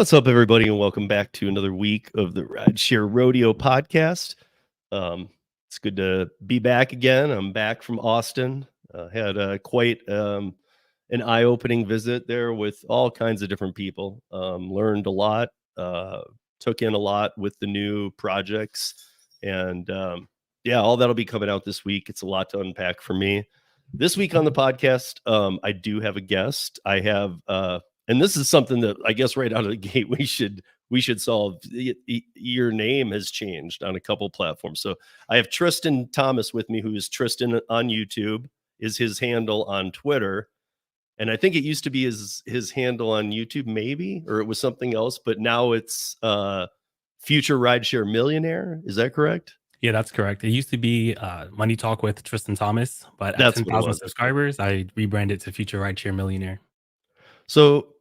What's up, everybody, and welcome back to another week of the Rideshare Rodeo podcast. It's good to be back again. I'm back from Austin. Had quite an eye-opening visit there with all kinds of different people. Learned a lot, took in a lot with the new projects, and yeah, all that'll be coming out this week. It's a lot to unpack for me. This week on the podcast, I do have a guest. I have and this is something that I guess right out of the gate we should solve. Your name has changed on a couple platforms. So I have Tristan Thomas with me, who is Tristan on YouTube, is his handle on Twitter. And I think it used to be his handle on YouTube, maybe, or it was something else, but now it's Future Rideshare Millionaire. Is that correct? Yeah, that's correct. It used to be Money Talk with Tristan Thomas, but at That's what it 10,000 was. subscribers, I rebranded to Future Rideshare Millionaire. So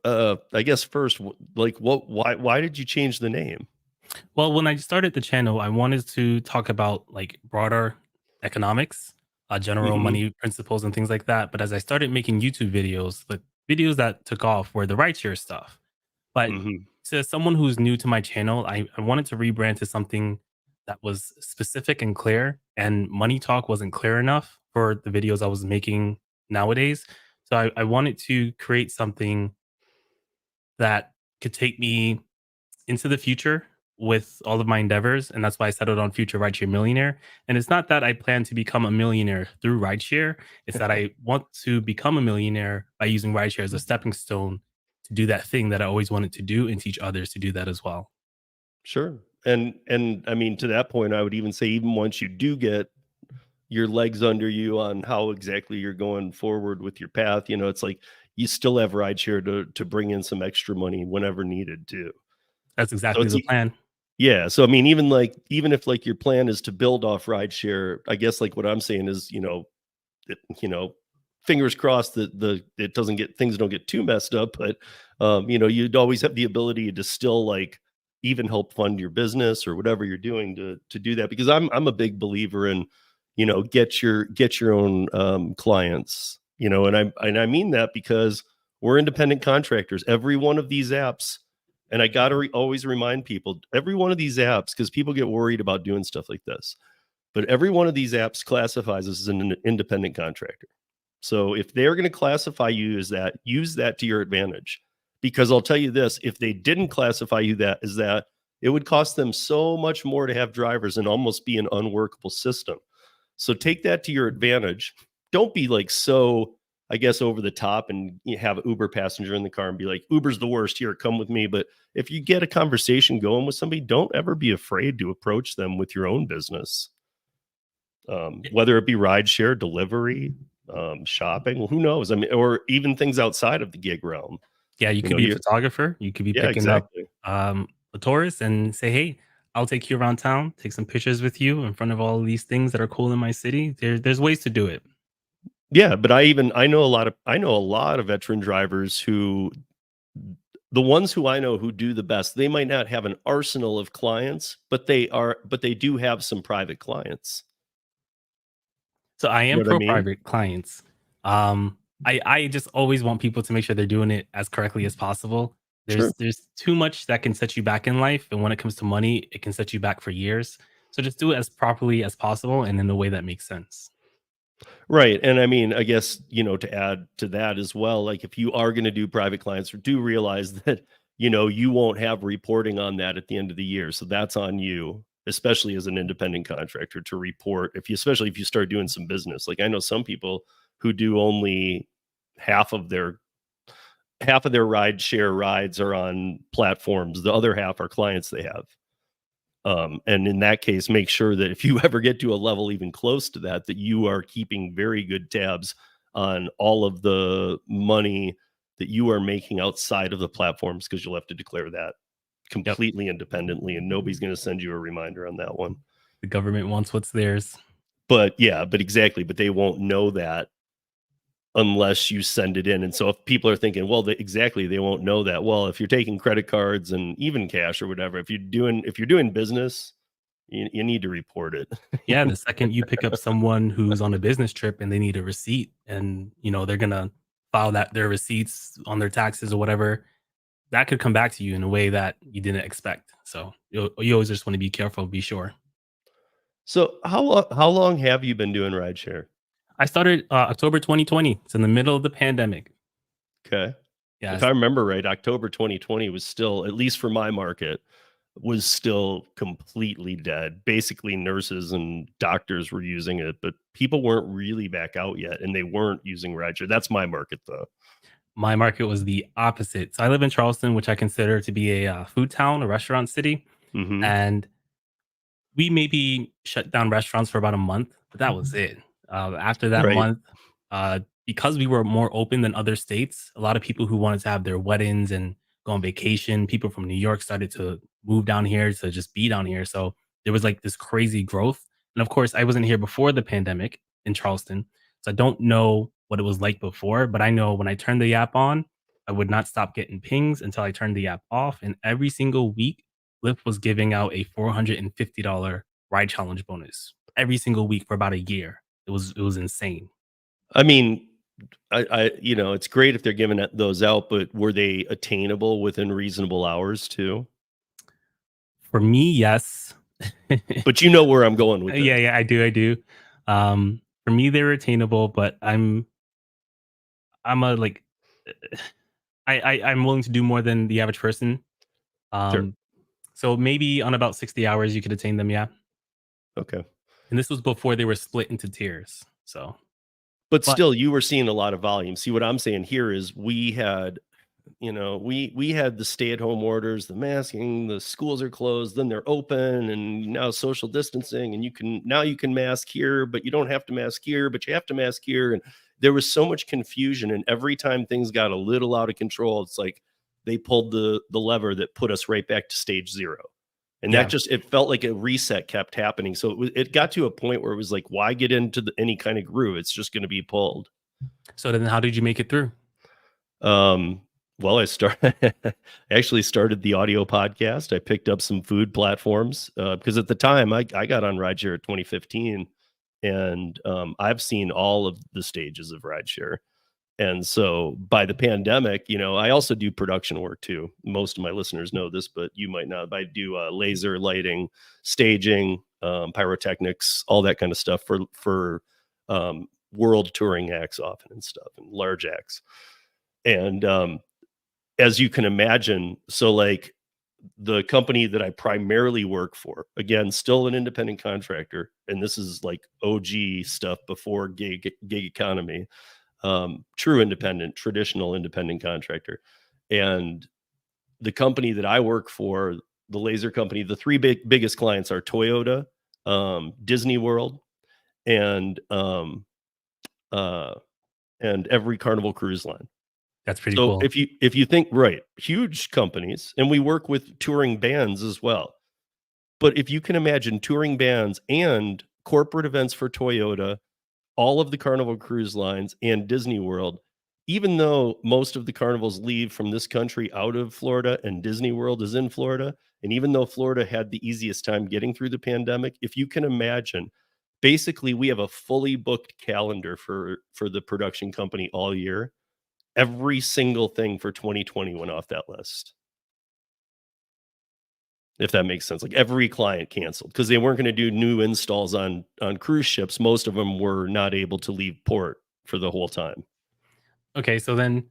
I guess first, why did you change the name? Well, when I started the channel, I wanted to talk about like broader economics, general Mhm. money principles and things like that. But as I started making YouTube videos, the videos that took off were the rideshare stuff. But Mhm. to someone who's new to my channel, I wanted to rebrand to something that was specific and clear. And Money Talk wasn't clear enough for the videos I was making nowadays. So I wanted to create something that could take me into the future with all of my endeavors. And that's why I settled on Future Rideshare Millionaire. And it's not that I plan to become a millionaire through rideshare, it's that I want to become a millionaire by using rideshare as a stepping stone to do that thing that I always wanted to do and teach others to do that as well. Sure. And I mean, to that point, I would even say even once you do get your legs under you on how exactly you're going forward with your path, it's like you still have rideshare to bring in some extra money whenever needed too. That's So exactly it's the plan. yeah. So I mean, even if like your plan is to build off rideshare, I guess like what I'm saying is, it, fingers crossed that it doesn't get things don't get too messed up, but you'd always have the ability to still like even help fund your business or whatever you're doing to do that, because I'm a big believer in, get your own clients, and I mean that because we're independent contractors. Every one of these apps, and I got to always remind people, every one of these apps, because people get worried about doing stuff like this, but every one of these apps classifies us as an independent contractor. So if they're going to classify you as that, use that to your advantage. Because I'll tell you this, if they didn't classify you that as that, it would cost them so much more to have drivers and almost be an unworkable system. So take that to your advantage. Don't be like so, I guess, over the top and you have an Uber passenger in the car and be like, Uber's the worst, here, come with me. But if you get a conversation going with somebody, don't ever be afraid to approach them with your own business. Whether it be rideshare, delivery, shopping, well, who knows? I mean, or even things outside of the gig realm. Yeah, you could be a photographer. You could be Yeah, picking up exactly. a tourist and say, "Hey, I'll take you around town, take some pictures with you in front of all of these things that are cool in my city." There's ways to do it. Yeah, but I know a lot of veteran drivers who, the ones who I know who do the best, they might not have an arsenal of clients, but they do have some private clients. So I You am know what I pro mean? private clients. I just always want people to make sure they're doing it as correctly as possible. Sure. There's too much that can set you back in life, and when it comes to money, it can set you back for years. So just do it as properly as possible and in a way that makes sense. Right. And I mean, I guess, to add to that as well, like if you are going to do private clients, do realize that, you won't have reporting on that at the end of the year. So that's on you, especially as an independent contractor, to report especially if you start doing some business. Like I know some people who do only half of their ride share rides are on platforms. The other half are clients they have. And in that case, make sure that if you ever get to a level even close to that, that you are keeping very good tabs on all of the money that you are making outside of the platforms, because you'll have to declare that Yep. completely independently, and nobody's going to send you a reminder on that one. The government wants what's theirs. But yeah, but exactly, but they won't know that unless you send it in. And so if people are thinking, well, they won't know that. Well, if you're taking credit cards and even cash or whatever, if you're doing business, you need to report it. Yeah, the second you pick up someone who's on a business trip and they need a receipt and, they're gonna file their receipts on their taxes or whatever, that could come back to you in a way that you didn't expect. So you always just want to be careful, be sure. So how long have you been doing rideshare? I started October 2020. It's in the middle of the pandemic. Okay. If Yes, I remember right, October 2020 was still, at least for my market, was still completely dead. Basically, nurses and doctors were using it, but people weren't really back out yet, and they weren't using rideshare. That's my market, though. my market was the opposite. So I live in Charleston, which I consider to be a food town, a restaurant city, Hmm. and we maybe shut down restaurants for about a month, but that was it. After that Right. month, because we were more open than other states, a lot of people who wanted to have their weddings and go on vacation, people from New York started to move down here to just be down here. So there was like this crazy growth. And of course, I wasn't here before the pandemic in Charleston. So I don't know what it was like before, but I know when I turned the app on, I would not stop getting pings until I turned the app off. And every single week, Lyft was giving out a $450 ride challenge bonus every single week for about a year. It was insane. I mean, it's great if they're giving those out, but were they attainable within reasonable hours too? For me, yes. But you know where I'm going with Yeah, this. yeah, I do. For me, they're attainable, but I'm a like I'm willing to do more than the average person. Sure. Um, so maybe on about 60 hours you could attain them, yeah. Okay. And this was before they were split into tiers. So, But but still, you were seeing a lot of volume. See, what I'm saying here is we had, we had the stay-at-home orders, the masking, the schools are closed, then they're open, and now social distancing, and you can mask here, but you don't have to mask here, but you have to mask here. And there was so much confusion, and every time things got a little out of control, it's like they pulled the lever that put us right back to stage zero. And that yeah. just it felt like a reset kept happening. So it got to a point where it was like, why get into any kind of groove? It's just going to be pulled. So then how did you make it through? Um, well, I actually started the audio podcast. I picked up some food platforms because at the time I got on Rideshare in 2015, and I've seen all of the stages of Rideshare. And so by the pandemic, I also do production work too. Most of my listeners know this, but you might not. I do laser lighting, staging, pyrotechnics, all that kind of stuff for world touring acts often and stuff, and large acts. And as you can imagine, so like the company that I primarily work for, again, still an independent contractor, and this is like OG stuff before gig economy, true independent, traditional independent contractor. And the company that I work for, the laser company, the three biggest clients are Toyota, Disney World, and uh, and every Carnival cruise line. That's pretty So cool. if you think right, huge companies, and we work with touring bands as well. But if you can imagine touring bands and corporate events for Toyota, all of the Carnival cruise lines and Disney World, even though most of the carnivals leave from this country out of Florida and Disney World is in Florida, and even though Florida had the easiest time getting through the pandemic, if you can imagine, basically we have a fully booked calendar for the production company all year. Every single thing for 2020 went off that list. If that makes sense. Like every client canceled because they weren't going to do new installs on cruise ships. Most of them were not able to leave port for the whole time. Okay, so then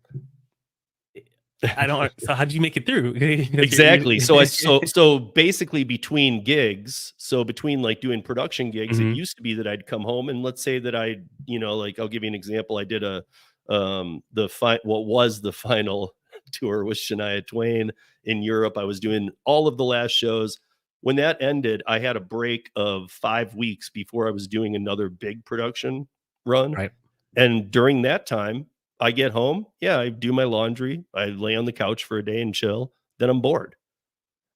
I don't. So how did you make it through? Because Exactly. So basically between gigs, so between like doing production gigs, it Mhm. used to be that I'd come home and let's say that like I'll give you an example. I did what was the final tour with Shania Twain in Europe. I was doing all of the last shows. When that ended, I had a break of 5 weeks before I was doing another big production run. Right. And during that time, I get home, yeah, I do my laundry, I lay on the couch for a day and chill, then I'm bored.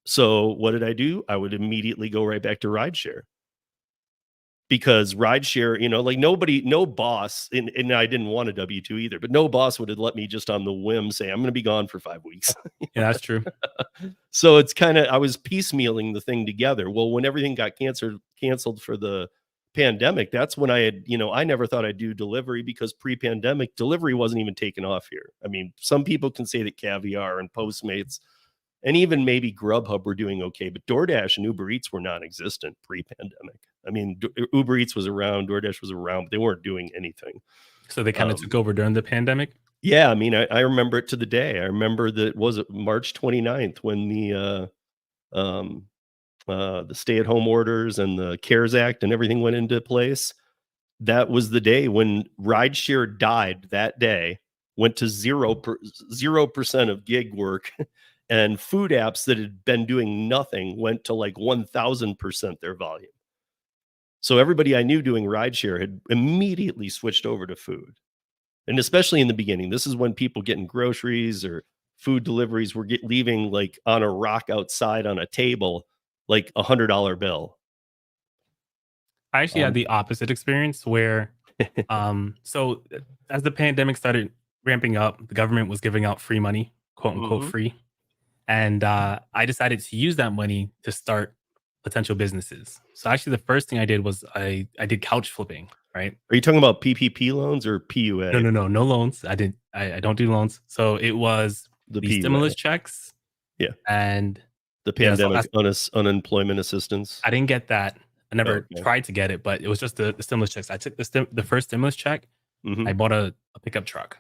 So what did I do? I would immediately go right back to rideshare because rideshare, like no boss, and I didn't want a W-2 either, but no boss would have let me just on the whim say, I'm going to be gone for 5 weeks. Yeah, that's true. So it's kind of, I was piecemealing the thing together. Well, when everything got canceled for the pandemic, that's when I had, I never thought I'd do delivery, because pre-pandemic delivery wasn't even taken off here. I mean, some people can say that Caviar and Postmates and even maybe Grubhub were doing okay, but DoorDash and Uber Eats were non-existent pre-pandemic. I mean, Uber Eats was around, DoorDash was around, but they weren't doing anything. So they kind of took over during the pandemic? Yeah, I mean, I remember it to the day. I remember that, was it March 29th when the stay-at-home orders and the CARES Act and everything went into place. That was the day when rideshare died. That day went to 0% of gig work, and food apps that had been doing nothing went to like 1000% their volume. So everybody I knew doing rideshare had immediately switched over to food. And especially in the beginning, this is when people getting groceries or food deliveries were leaving like on a rock outside on a table, like $100 bill. I actually had the opposite experience where, so as the pandemic started ramping up, the government was giving out free money, quote unquote free. And I decided to use that money to start potential businesses. So actually the first thing I did was I did couch flipping, right? Are you talking about PPP loans or PUA? No loans. I don't do loans. So it was the stimulus checks. Yeah. And the pandemic unemployment assistance. I didn't get that. I never tried to get it, but it was just the stimulus checks. I took the first stimulus check. I bought a pickup truck.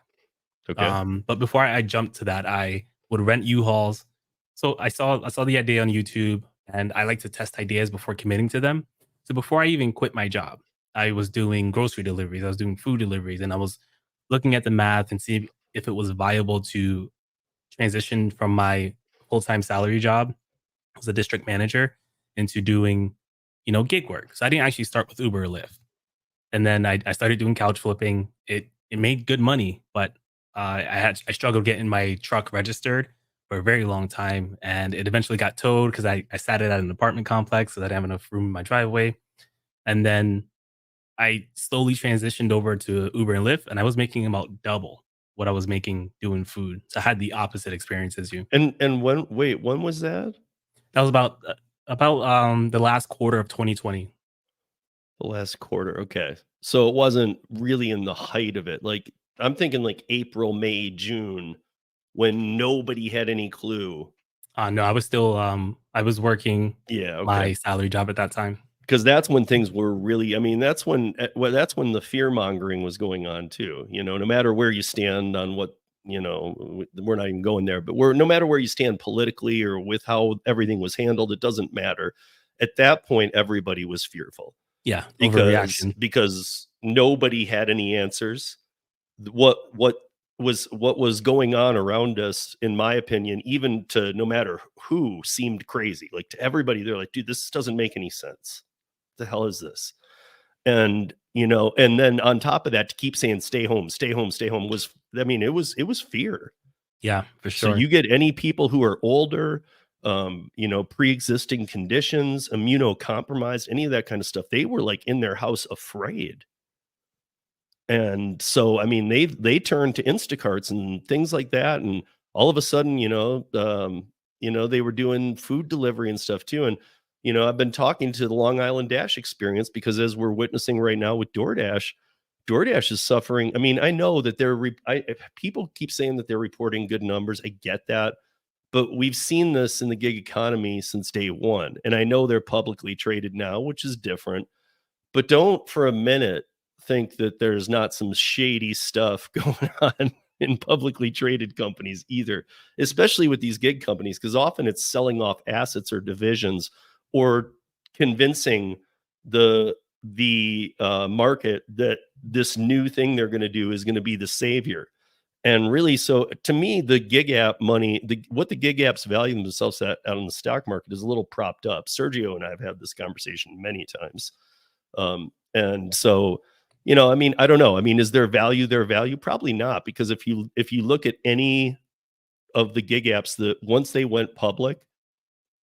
Okay. But before I jumped to that, I would rent U-Hauls. So I saw the idea on YouTube, and I like to test ideas before committing to them. So before I even quit my job, I was doing grocery deliveries. I was doing food deliveries, and I was looking at the math and see if it was viable to transition from my full-time salary job as a district manager into doing, gig work. So I didn't actually start with Uber or Lyft. And then I started doing couch flipping. It made good money, but I struggled getting my truck registered for a very long time. And it eventually got towed because I sat it at an apartment complex, so I didn't have enough room in my driveway. And then I slowly transitioned over to Uber and Lyft, and I was making about double what I was making doing food. So I had the opposite experience as you. And when was that? That was about the last quarter of 2020. The last quarter. Okay. So it wasn't really in the height of it. Like, I'm thinking like April, May, June, when nobody had any clue. No, I was still I was working my salary job at that time. Because that's when things were really, I mean, that's when the fear mongering was going on too. No matter where you stand on what, we're not even going there, but no matter where you stand politically or with how everything was handled, it doesn't matter. At that point, everybody was fearful. Yeah, overreaction. Because nobody had any answers. What was going on around us, in my opinion, even to no matter who, seemed crazy. Like, to everybody, they're like, dude, this doesn't make any sense. What the hell is this? And and then on top of that, to keep saying stay home was, I mean, it was fear. Yeah, for sure. So you get any people who are older, pre-existing conditions, immunocompromised, any of that kind of stuff, they were like in their house afraid. And so, I mean, they turned to Instacarts and things like that. And all of a sudden, they were doing food delivery and stuff too. And, I've been talking to the Long Island Dash experience, because as we're witnessing right now with DoorDash is suffering. I mean, I know that people keep saying that they're reporting good numbers. I get that. But we've seen this in the gig economy since day one. And I know they're publicly traded now, which is different. But don't for a minute think that there's not some shady stuff going on in publicly traded companies either, especially with these gig companies, because often it's selling off assets or divisions, or convincing the market that this new thing they're going to do is going to be the savior. And really, so to me, the gig app money, what the gig apps value themselves at out in the stock market is a little propped up. Sergio and I have had this conversation many times. And so, I mean, I don't know. I mean, is their value their value? Probably not, because if you look at any of the gig apps that once they went public,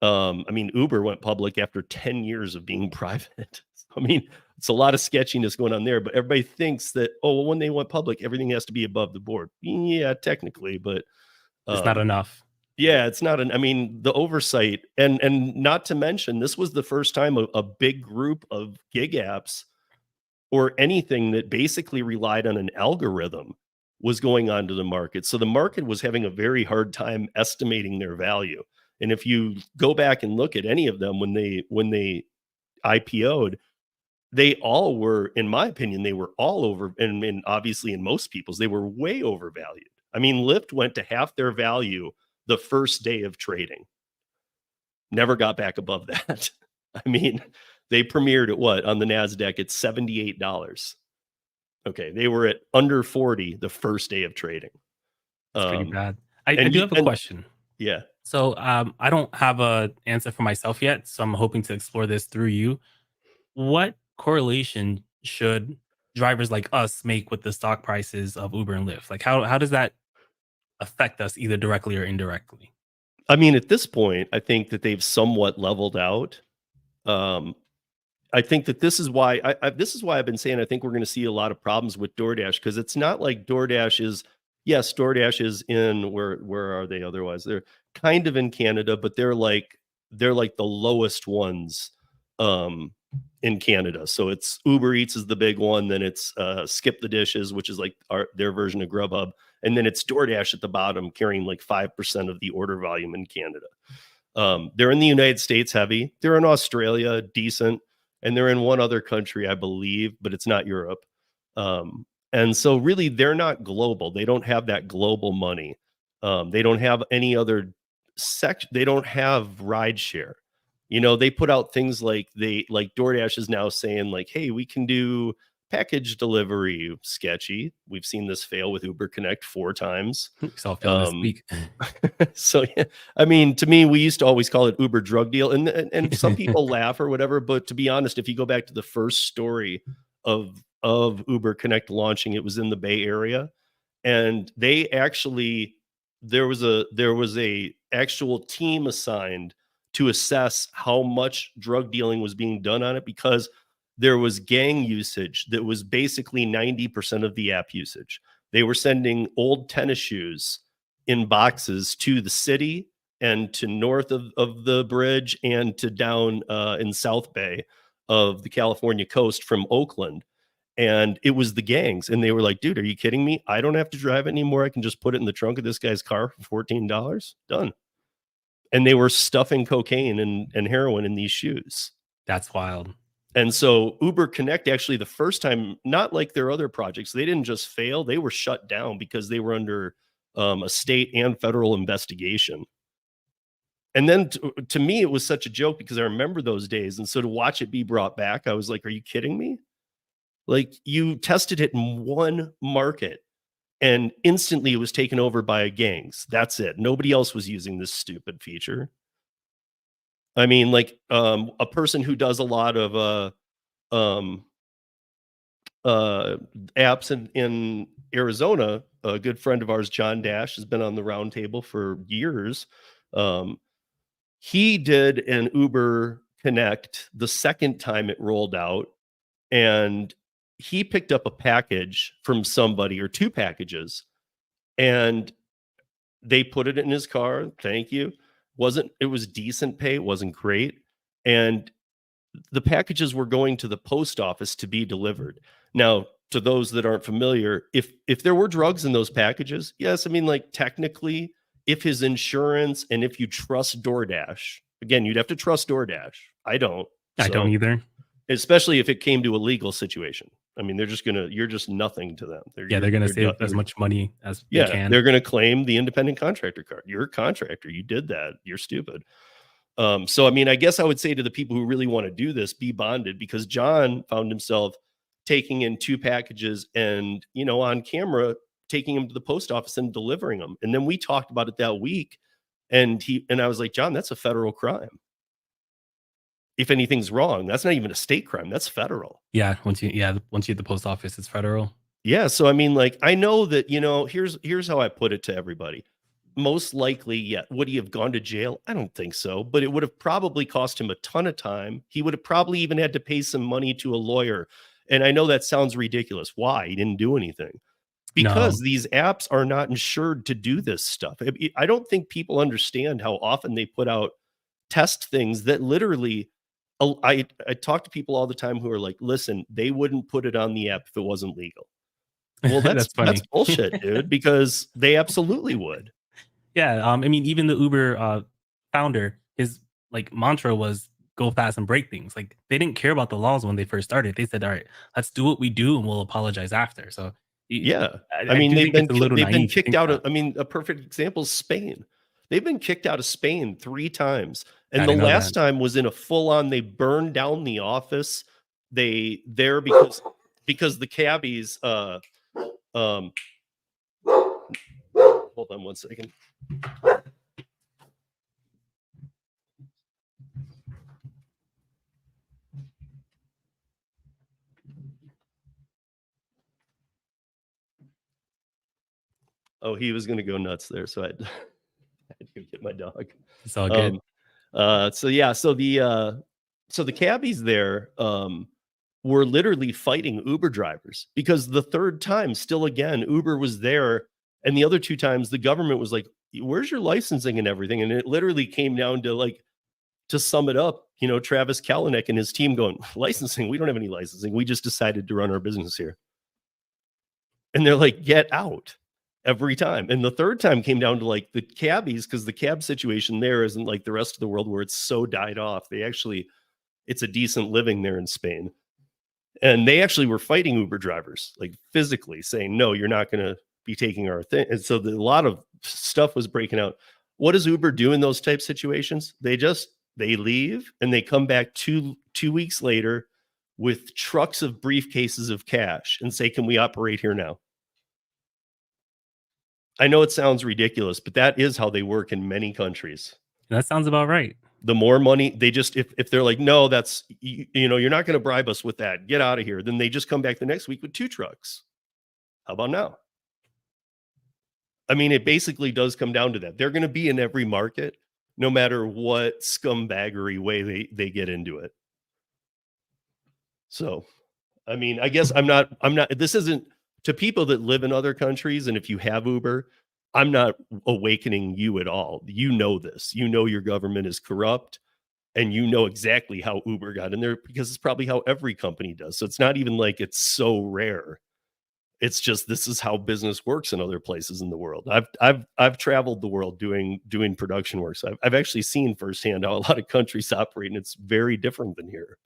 I mean, Uber went public after 10 years of being private. I mean, it's a lot of sketchiness going on there, but everybody thinks that, when they went public, everything has to be above the board. Yeah, technically, but it's not enough. Yeah, it's not I mean, the oversight, and not to mention, this was the first time a big group of gig apps or anything that basically relied on an algorithm was going onto the market. So the market was having a very hard time estimating their value. And if you go back and look at any of them when they IPO'd, they all were, in my opinion, they were all over, and obviously in most people's, they were way overvalued. I mean, Lyft went to half their value the first day of trading. Never got back above that. I mean, they premiered at what on the NASDAQ at $78. Okay, they were at under 40 the first day of trading. It's pretty bad. I And do you, have a and question. yeah, So I don't have a answer for myself yet, so I'm hoping to explore this through you. What correlation should drivers like us make with the stock prices of Uber and Lyft? Like how does that affect us either directly or indirectly? I mean, at this point, I think that they've somewhat leveled out. Um, I think that this is why this is why I've been saying I think we're going to see a lot of problems with DoorDash, because it's not like DoorDash is, yes, DoorDash is in, where are they otherwise? They're kind of in Canada, but they're like the lowest ones in Canada. So it's Uber Eats is the big one, then it's Skip the Dishes, which is like their version of Grubhub, and then it's DoorDash at the bottom, carrying like 5% of the order volume in Canada. They're in the United States heavy. They're in Australia, decent, and they're in one other country, I believe, but it's not Europe. And so really they're not global. They don't have that global money. They don't have any other section. They don't have rideshare. They put out things like DoorDash is now saying like, hey, we can do package delivery. Sketchy. We've seen this fail with Uber Connect 4 times. So I'll fail this week. So yeah, I mean, to me, we used to always call it Uber drug deal, and some people laugh or whatever. But to be honest, if you go back to the first story of Uber Connect launching, it was in the Bay Area, and they actually there was a actual team assigned to assess how much drug dealing was being done on it, because there was gang usage that was basically 90% of the app usage. They were sending old tennis shoes in boxes to the city and to north of the bridge and to down in South Bay of the California coast from Oakland. And it was the gangs. And they were like, dude, are you kidding me? I don't have to drive it anymore. I can just put it in the trunk of this guy's car for $14. Done. And they were stuffing cocaine and heroin in these shoes. That's wild. And so Uber Connect, actually, the first time, not like their other projects, they didn't just fail, they were shut down because they were under a state and federal investigation. And then to me, it was such a joke because I remember those days. And so to watch it be brought back, I was like, are you kidding me? Like, you tested it in one market and instantly it was taken over by gangs. That's it. Nobody else was using this stupid feature. I mean, like a person who does a lot of apps in Arizona, a good friend of ours, John Dash, has been on the roundtable for years. He did an Uber Connect the second time it rolled out, and he picked up a package from somebody, or 2 packages, and they put it in his car. Thank you. It was decent pay. It wasn't great. And the packages were going to the post office to be delivered. Now, to those that aren't familiar, if there were drugs in those packages, yes, I mean, like, technically, if his insurance and if you trust DoorDash, again, you'd have to trust DoorDash. I don't. I don't either. Especially if it came to a legal situation. I mean, you're just nothing to them. They're going to save as much money as they can. They're going to claim the independent contractor card. You're a contractor. You did that. You're stupid. So, I mean, I guess I would say to the people who really want to do this, be bonded, because John found himself taking in 2 packages and, on camera, taking them to the post office and delivering them. And then we talked about it that week, and I was like, John, that's a federal crime. If anything's wrong, that's not even a state crime. That's federal. Yeah. Once you hit the post office, it's federal. Yeah. So, I mean, like, I know that, here's how I put it to everybody. Most likely, yeah. Would he have gone to jail? I don't think so, but it would have probably cost him a ton of time. He would have probably even had to pay some money to a lawyer. And I know that sounds ridiculous. Why? He didn't do anything. Because these apps are not insured to do this stuff. I don't think people understand how often they put out test things that literally I talk to people all the time who are like, listen, they wouldn't put it on the app if it wasn't legal. Well, that's That's funny. bullshit, dude, because they absolutely would. Yeah, I mean, even the Uber founder, his like mantra was "go fast and break things." Like they didn't care about the laws when they first started. They said, "All right, let's do what we do, and we'll apologize after." So, Yeah. I I mean, do think it's a little they've been naive to kicked think out of, that. I mean, a perfect example is Spain. They've been kicked out of Spain 3 times, I and the didn't know that. last time was in a full on, they burned down the office. They there because the cabbies, um hold on one second. Oh, he was gonna go nuts there, so I had to go get my dog. It's all good. Um, so yeah, so the cabbies there, were literally fighting Uber drivers because the third time, still again, Uber was there, and the other 2 times the government was like, "Where's your licensing and everything?" And it literally came down to like, to sum it up, Travis Kalanick and his team going, "Licensing? We don't have any licensing. We just decided to run our business here." And they're like, "Get out." Every time. And the third time came down to like the cabbies, because the cab situation there isn't like the rest of the world where it's so died off. It's a decent living there in Spain. And they actually were fighting Uber drivers, like physically saying, no, you're not going to be taking our thing. And so a lot of stuff was breaking out. What does Uber do in those type situations? They leave and they come back 2 weeks later with trucks of briefcases of cash and say, can we operate here now? I know it sounds ridiculous, but that is how they work in many countries. That sounds about right. The more money they just, if they're like, no, that's, you're not going to bribe us with that, get out of here, then they just come back the next week with 2 trucks. How about now? I mean, it basically does come down to that. They're going to be in every market, no matter what scumbaggery way they get into it. So, I mean, I guess I'm not, this isn't to people that live in other countries. And if you have Uber, I'm not awakening you at all. You know this, your government is corrupt, and you know exactly how Uber got in there, because it's probably how every company does. So it's not even like it's so rare. It's just, this is how business works in other places in the world. I've traveled the world doing production work. So I've actually seen firsthand how a lot of countries operate, and it's very different than here.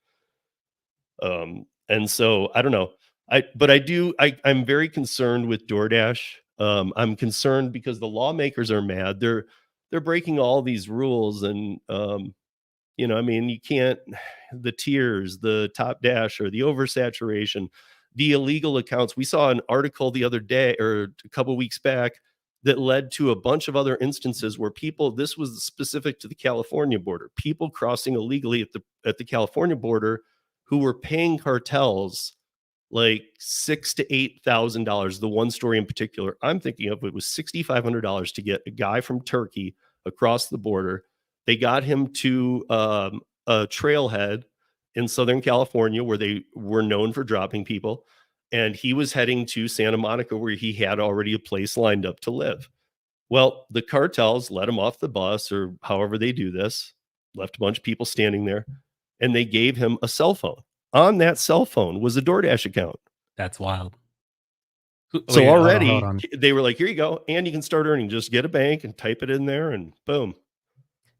And so I don't know. I'm very concerned with DoorDash. I'm concerned because the lawmakers are mad. They're breaking all these rules, and I mean, you can't, the tiers, the top dash, or the oversaturation, the illegal accounts. We saw an article the other day or a couple weeks back that led to a bunch of other instances where people, this was specific to the California border, people crossing illegally at the California border who were paying cartels like $6,000 to $8,000. The one story in particular I'm thinking of, it was $6,500 to get a guy from Turkey across the border. They got him to a trailhead in Southern California where they were known for dropping people, and he was heading to Santa Monica, where he had already a place lined up to live. Well, the cartels let him off the bus, or however they do this, left a bunch of people standing there, and they gave him a cell phone. On that cell phone was a DoorDash account. That's wild. So Wait, hold already on. they were like, here you go, and you can start earning. Just get a bank and type it in there, and boom.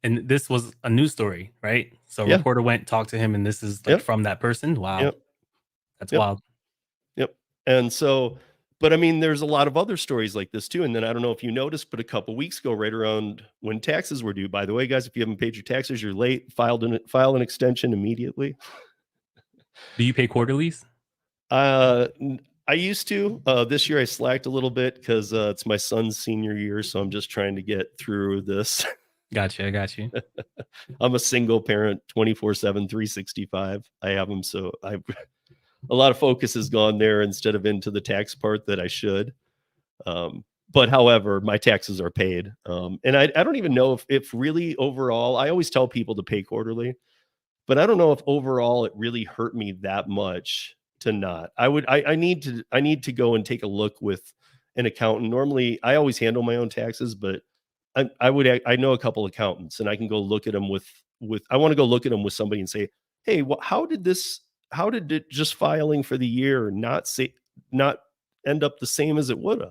And this was a news story, right? So a Yeah. reporter went, talked to him, and this is like Yep. from that person. Wow. Yep. That's Yep. wild. Yep. And so, but I mean, there's a lot of other stories like this too. And then I don't know if you noticed, but a couple weeks ago, right around when taxes were due, by the way, guys, if you haven't paid your taxes, you're late, file an extension immediately. Do you pay quarterlies? I used to. This year I slacked a little bit because it's my son's senior year, so I'm just trying to get through this. Gotcha. I got you. I'm a single parent, 24/7, 365. I have them, so a lot of focus has gone there instead of into the tax part that I should. But however, my taxes are paid, and I don't even know if really overall. I always tell people to pay quarterly, but I don't know if overall it really hurt me that much to not. I need to go and take a look with an accountant. Normally, I always handle my own taxes, but I know a couple accountants, and I can go look at them with I want to go look at them with somebody and say, hey, how did it just filing for the year not end up the same as it would have?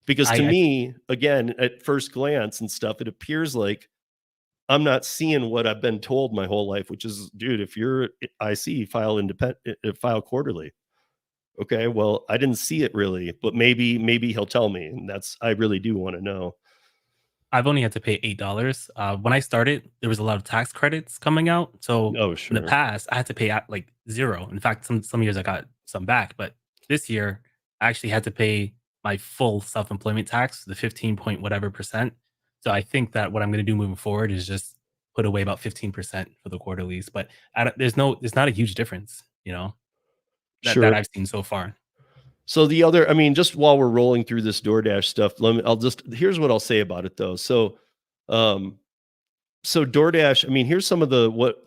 Because to I me, again, at first glance and stuff, it appears like I'm not seeing what I've been told my whole life, which is, dude, if you're IC, file quarterly. Okay, well, I didn't see it really, but maybe he'll tell me, and I really do want to know. I've only had to pay $8. When I started, there was a lot of tax credits coming out. So Oh, in the sure. past, I had to pay like zero. In fact, some years I got some back, but this year I actually had to pay my full self-employment tax, the 15 point whatever percent. So I think that what I'm going to do moving forward is just put away about 15% for the quarterlies. But there's not a huge difference, that Sure. I've seen so far. So I mean, just while we're rolling through this DoorDash stuff, here's what I'll say about it though. Um, so DoorDash, I mean, here's some of the what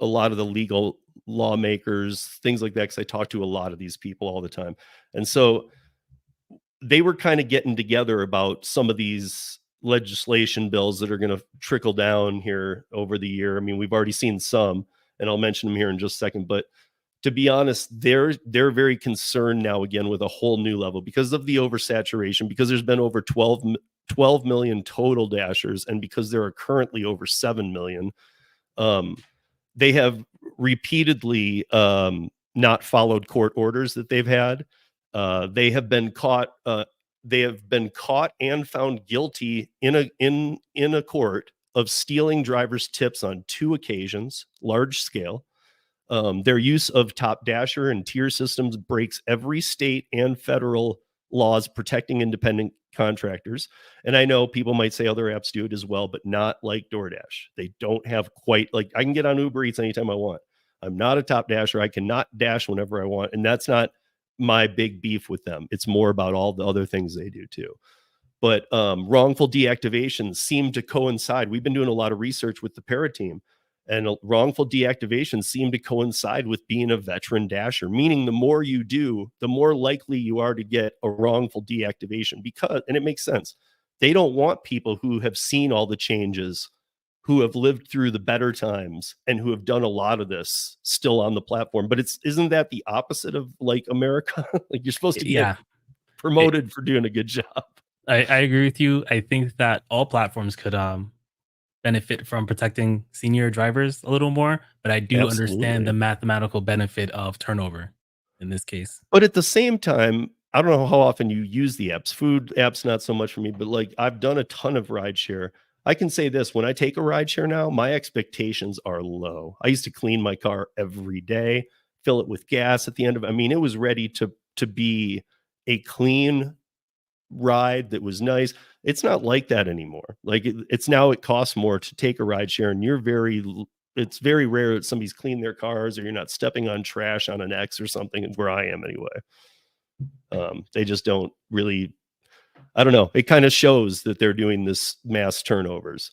a lot of the legal lawmakers, things like that, because I talk to a lot of these people all the time, and so they were kind of getting together about some of these legislation bills that are going to trickle down here over the year. I mean, we've already seen some, and I'll mention them here in just a second, but to be honest, they're very concerned now again with a whole new level because of the oversaturation, because there's been over 12 million total dashers, and because there are currently over 7 million. They have repeatedly not followed court orders that they've had. They have been caught. They have been caught and found guilty in a court of stealing drivers' tips on 2 occasions, large scale. Their use of top dasher and tier systems breaks every state and federal laws protecting independent contractors. And I know people might say other apps do it as well, but not like DoorDash. They don't have quite like I can get on Uber Eats anytime I want. I'm not a top dasher. I cannot dash whenever I want. And that's not my big beef with them. It's more about all the other things they do too. But wrongful deactivations seem to coincide. We've been doing a lot of research with the Para team, and wrongful deactivations seem to coincide with being a veteran dasher, meaning the more you do, the more likely you are to get a wrongful deactivation. And it makes sense. They don't want people who have seen all the changes, who have lived through the better times, and who have done a lot of this still on the platform. But isn't that the opposite of like America? Like you're supposed to get Yeah. promoted for doing a good job. I agree with you. I think that all platforms could benefit from protecting senior drivers a little more, but I do understand Absolutely. the mathematical benefit of turnover in this case. But at the same time, I don't know how often you use the apps. Food apps, not so much for me, but like I've done a ton of rideshare. I can say this, when I take a rideshare now, my expectations are low. I used to clean my car every day, fill it with gas at the end of it. I mean, it was ready to be a clean ride that was nice. It's not like that anymore. Like it's now it costs more to take a ride share, and it's very rare that somebody's cleaned their cars or you're not stepping on trash on an X or something, where I am anyway. They just don't really, I don't know. It kind of shows that they're doing this mass turnovers.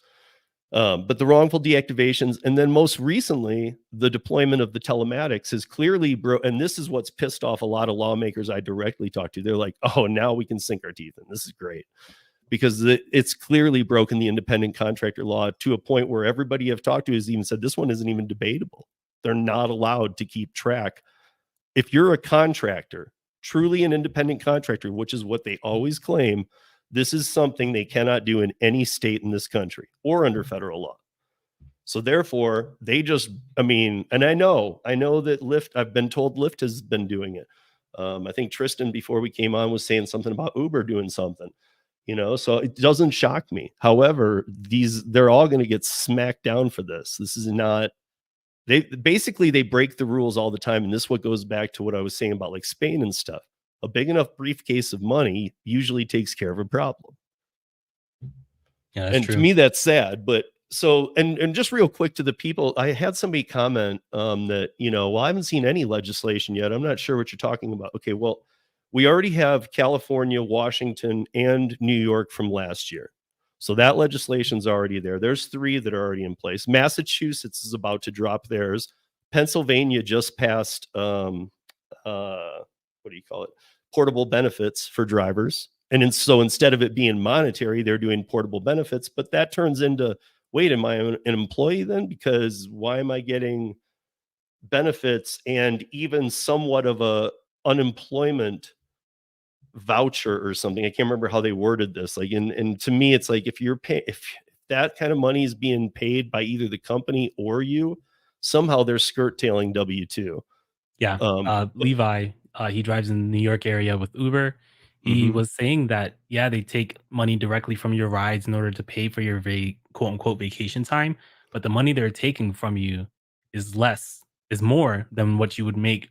But the wrongful deactivations, and then most recently, the deployment of the telematics has clearly and this is what's pissed off a lot of lawmakers I directly talk to. They're like, oh, now we can sink our teeth in. This is great. Because it's clearly broken the independent contractor law to a point where everybody I've talked to has even said this one isn't even debatable. They're not allowed to keep track. If you're a contractor, truly an independent contractor, which is what they always claim, this is something they cannot do in any state in this country or under federal law. So therefore, I mean, and I know that Lyft, I've been told Lyft has been doing it. I think Tristan, before we came on, was saying something about Uber doing something, so it doesn't shock me. However, they're all going to get smacked down for this. This is not, they break the rules all the time. And this is what goes back to what I was saying about like Spain and stuff. A big enough briefcase of money usually takes care of a problem. Yeah, that's And to true. me, that's sad. But so, and just real quick to the people, I had somebody comment that, well, I haven't seen any legislation yet. I'm not sure what you're talking about. Okay, well, we already have California, Washington, and New York from last year. So that legislation's already there. There's 3 that are already in place. Massachusetts is about to drop theirs. Pennsylvania just passed, what do you call it? Portable benefits for drivers. And so instead of it being monetary, they're doing portable benefits, but that turns into wait, am I an employee then? Because why am I getting benefits and even somewhat of a unemployment voucher or something? I can't remember how they worded this. Like, and to me, it's like if that kind of money is being paid by either the company or you, somehow they're skirt tailing W-2. Yeah, But Levi, he drives in the New York area with Uber. He mhm. was saying that, yeah, they take money directly from your rides in order to pay for your quote unquote vacation time, but the money they're taking from you is less, is more than what you would make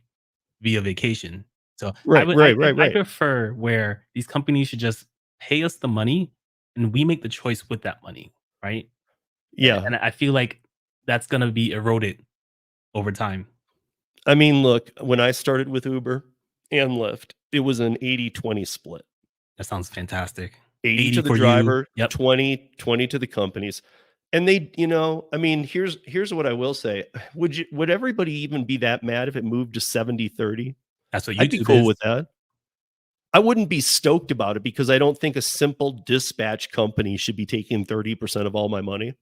via vacation. So I Right, would, right, right, I right. prefer where these companies should just pay us the money and we make the choice with that money, right? Yeah. And I feel like that's gonna be eroded over time. I mean, look, when I started with Uber and Lyft, it was an 80-20 split. That sounds fantastic. 80 80 to the for you. driver, Yep. 20 to the companies. And they, I mean, here's what I will say. Would everybody even be that mad if it moved to 70-30? That's what I'd be YouTube cool is. with that. I wouldn't be stoked about it because I don't think a simple dispatch company should be taking 30% of all my money.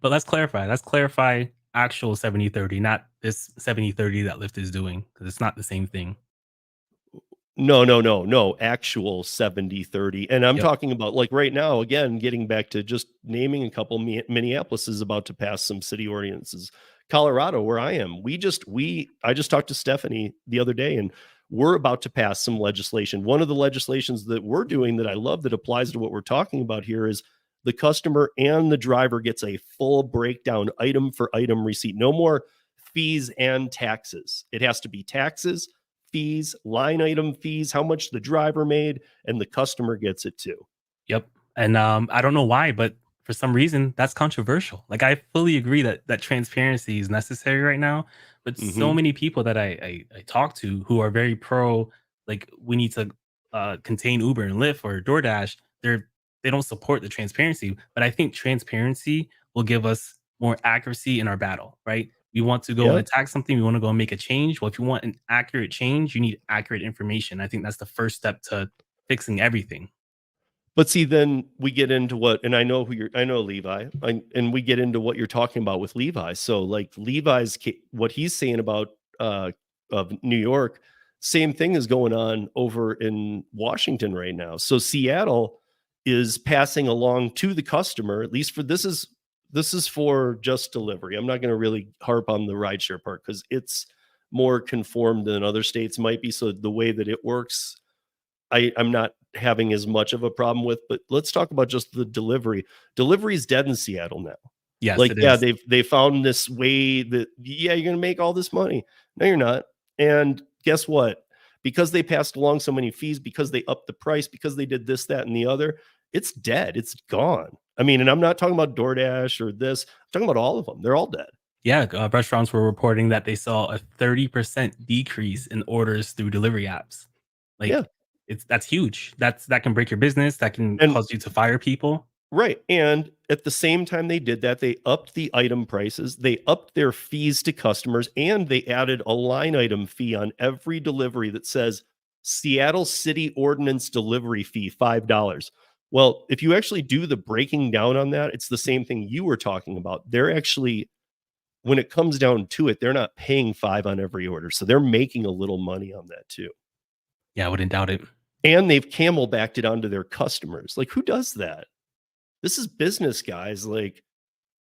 But let's clarify. Let's clarify actual 70/30, not this 70/30 that Lyft is doing, because it's not the same thing. No, no, no, no, actual 70-30. And I'm Yep. talking about like right now, again, getting back to just naming a couple, Minneapolis is about to pass some city ordinances. Colorado, where I am, I just talked to Stephanie the other day and we're about to pass some legislation. One of the legislations that we're doing that I love that applies to what we're talking about here is the customer and the driver gets a full breakdown, item for item receipt. No more fees and taxes. It has to be taxes, fees, line item fees, how much the driver made, and the customer gets it too. Yep. And I don't know why, but for some reason that's controversial. Like I fully agree that transparency is necessary right now, but so Mhm. many people that I talk to who are very pro, like we need to contain Uber and Lyft or DoorDash, they don't support the transparency. But I think transparency will give us more accuracy in our battle, right? We want to go and Yeah. attack something. We want to go and make a change. Well, if you want an accurate change, you need accurate information. I think that's the first step to fixing everything. But see, then we get into what, and I know Levi, and we get into what you're talking about with Levi. So, like what he's saying about of New York, same thing is going on over in Washington right now. So Seattle is passing along to the customer, at least for this is for just delivery. I'm not going to really harp on the rideshare part because it's more conformed than other states might be. So the way that it works I'm not having as much of a problem with, but let's talk about just the delivery. Delivery is dead in Seattle now. Yes, Like, it yeah, is. they found this way that yeah, you're gonna make all this money. No, you're not. And guess what? Because they passed along so many fees, because they upped the price, because they did this, that, and the other, it's dead. It's gone. I mean, and I'm not talking about DoorDash or this. I'm talking about all of them. They're all dead. Yeah, restaurants were reporting that they saw a 30% decrease in orders through delivery apps. Yeah. Like, that's huge. That can break your business, that can And cause you to fire people. right, and at the same time they did that, they upped the item prices, they upped their fees to customers, and they added a line item fee on every delivery that says, "Seattle City Ordinance delivery fee, $5." Well, if you actually do the breaking down on that, it's the same thing you were talking about. They're actually when it comes down to it, they're not paying 5 on every order, so they're making a little money on that too. Yeah, I wouldn't doubt it. And they've camelbacked it onto their customers. Like, who does that? This is business, guys, like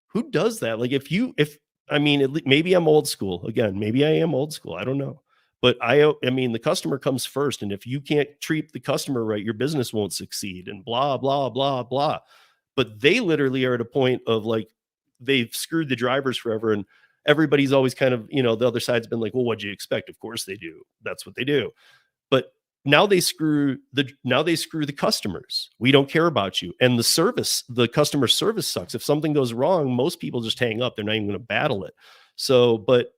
who does that? Like if I mean, maybe I'm old school. Again, maybe I am old school. I don't know. But I mean, the customer comes first, and if you can't treat the customer right, your business won't succeed and blah blah blah blah. But they literally are at a point of like they've screwed the drivers forever and everybody's always kind of, the other side's been like, "Well, what'd you expect?" Of course they do. That's what they do. But now they screw the customers. We don't care about you. And the customer service sucks. If something goes wrong, most people just hang up. They're not even going to battle it. So, but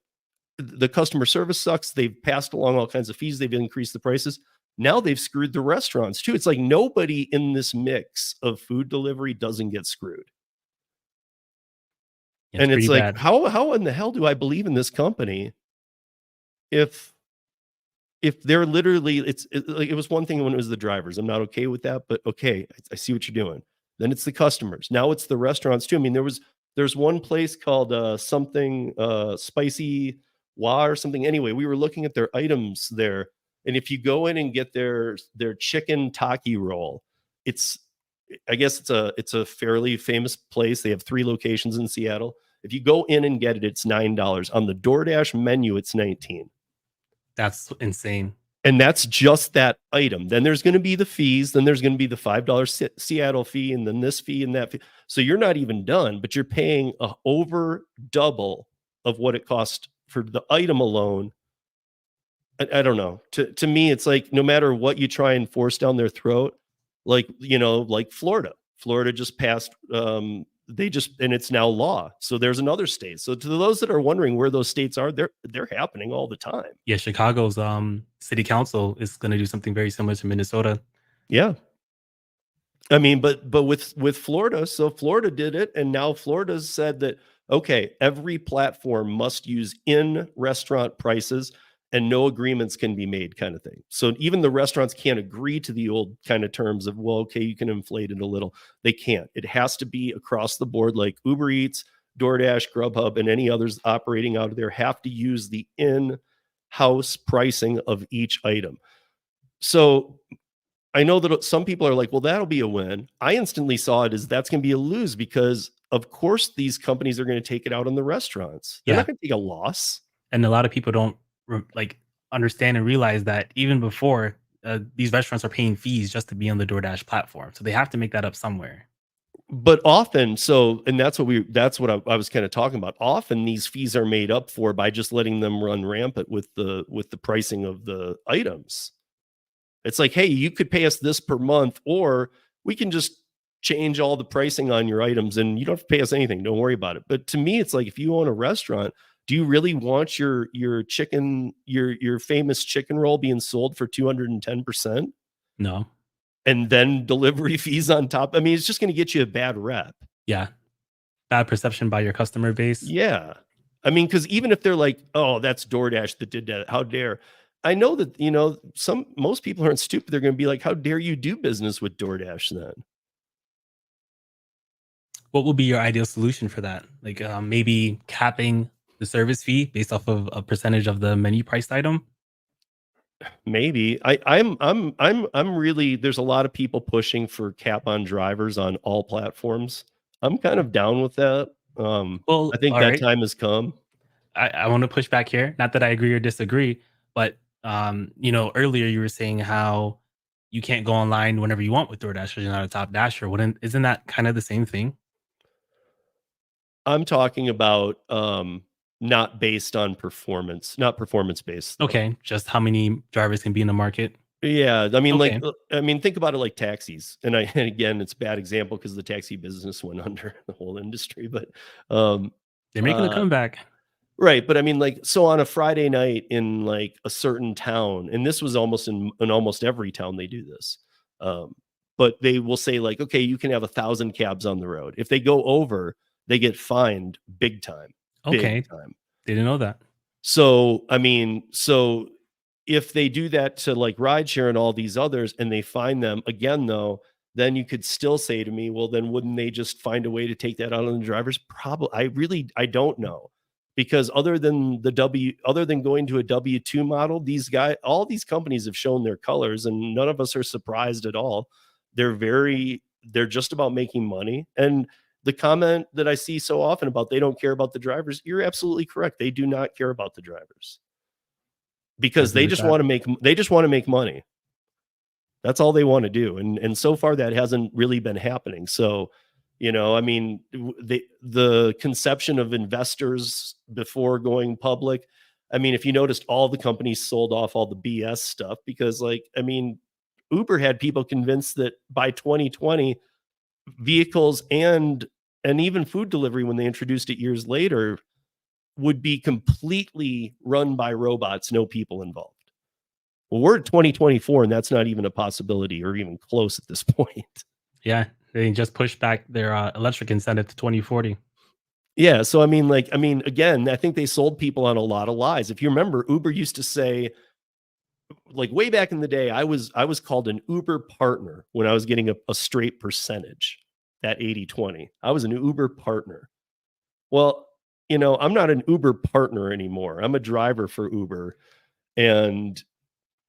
the customer service sucks. They've passed along all kinds of fees. They've increased the prices. Now they've screwed the restaurants too. It's like nobody in this mix of food delivery doesn't get screwed. It's And it's pretty like, bad. how in the hell do I believe in this company if they're literally like it was one thing when it was the drivers. I'm not okay with that, but okay, I see what you're doing. Then it's the customers. Now it's the restaurants too. I mean, There's one place called something spicy wa or something. Anyway, we were looking at their items there, and if you go in and get their chicken taki roll, it's I guess it's a fairly famous place. They have 3 locations in Seattle. If you go in and get it, it's $9. On the DoorDash menu, it's 19. That's insane. And that's just that item. Then there's going to be the fees. Then there's going to be the $5 Seattle fee, and then this fee and that fee. So you're not even done, but you're paying over double of what it cost for the item alone. I don't know. To me, it's like no matter what you try and force down their throat, like like Florida just passed. They just and it's now law. So there's another state. So to those that are wondering where those states are, they're happening all the time. Yeah, Chicago's city council is going to do something very similar to Minnesota. Yeah. I mean, but with Florida, so Florida did it, and now Florida's said that okay, every platform must use in-restaurant prices and no agreements can be made, kind of thing. So even the restaurants can't agree to the old kind of terms of, well, okay, you can inflate it a little. They can't. It has to be across the board, like Uber Eats, DoorDash, Grubhub, and any others operating out of there have to use the in-house pricing of each item. So I know that some people are like, well, that'll be a win. I instantly saw it as that's going to be a lose because, of course, these companies are going to take it out on the restaurants. They're not going to take a loss. And a lot of people don't understand and realize that even before these restaurants are paying fees just to be on the DoorDash platform. So they have to make that up somewhere. But often, and that's what I was kind of talking about. Often these fees are made up for by just letting them run rampant with the pricing of the items. It's like, hey, you could pay us this per month, or we can just change all the pricing on your items and you don't have to pay us anything. Don't worry about it. But to me, it's like, if you own a restaurant, do you really want your chicken, your famous chicken roll being sold for 210%? No. And then delivery fees on top? I mean, it's just going to get you a bad rep. Yeah. Bad perception by your customer base. Yeah. I mean, because even if they're like, oh, that's DoorDash that did that, how dare. I know that, most people aren't stupid. They're going to be like, how dare you do business with DoorDash then? What would be your ideal solution for that? Like maybe capping the service fee based off of a percentage of the menu priced item? Maybe. I'm really, there's a lot of people pushing for cap on drivers on all platforms. I'm kind of down with that. Well, I think all that right. time has come. I want to push back here. Not that I agree or disagree, but earlier you were saying how you can't go online whenever you want with DoorDash because you're not a top dasher. Isn't that kind of the same thing? I'm talking about not based on performance, not performance based. Okay, just how many drivers can be in the market? Yeah, I mean, Okay. think about it like taxis. And again, it's a bad example because the taxi business went under, the whole industry. But They're making a comeback. right. But I mean, like, so on a Friday night in like a certain town, and this was almost in almost every town they do this. But they will say like, okay, you can have 1,000 cabs on the road. If they go over, they get fined big time. Okay. Big time. Didn't know that. So, I mean, if they do that to like Rideshare and all these others and they find them again, though, then you could still say to me, well, then wouldn't they just find a way to take that out on the drivers? Probably. I don't know, because other than going to a W-2 model, all these companies have shown their colors, and none of us are surprised at all. They're just about making money. And the comment that I see so often about they don't care about the drivers, you're absolutely correct. They do not care about the drivers because they just want to make money. That's all they want to do. And so far that hasn't really been happening. So, I mean, the conception of investors before going public, I mean, if you noticed, all the companies sold off all the BS stuff because, like, I mean, Uber had people convinced that by 2020, vehicles and even food delivery, when they introduced it years later, would be completely run by robots, no people involved. Well, we're at 2024, and that's not even a possibility or even close at this point. Yeah, they just pushed back their electric incentive to 2040. Yeah, so I mean, again, I think they sold people on a lot of lies. If you remember, Uber used to say, like way back in the day, I was called an Uber partner when I was getting a straight percentage, that 80-20. I was an Uber partner. Well, I'm not an Uber partner anymore. I'm a driver for Uber, and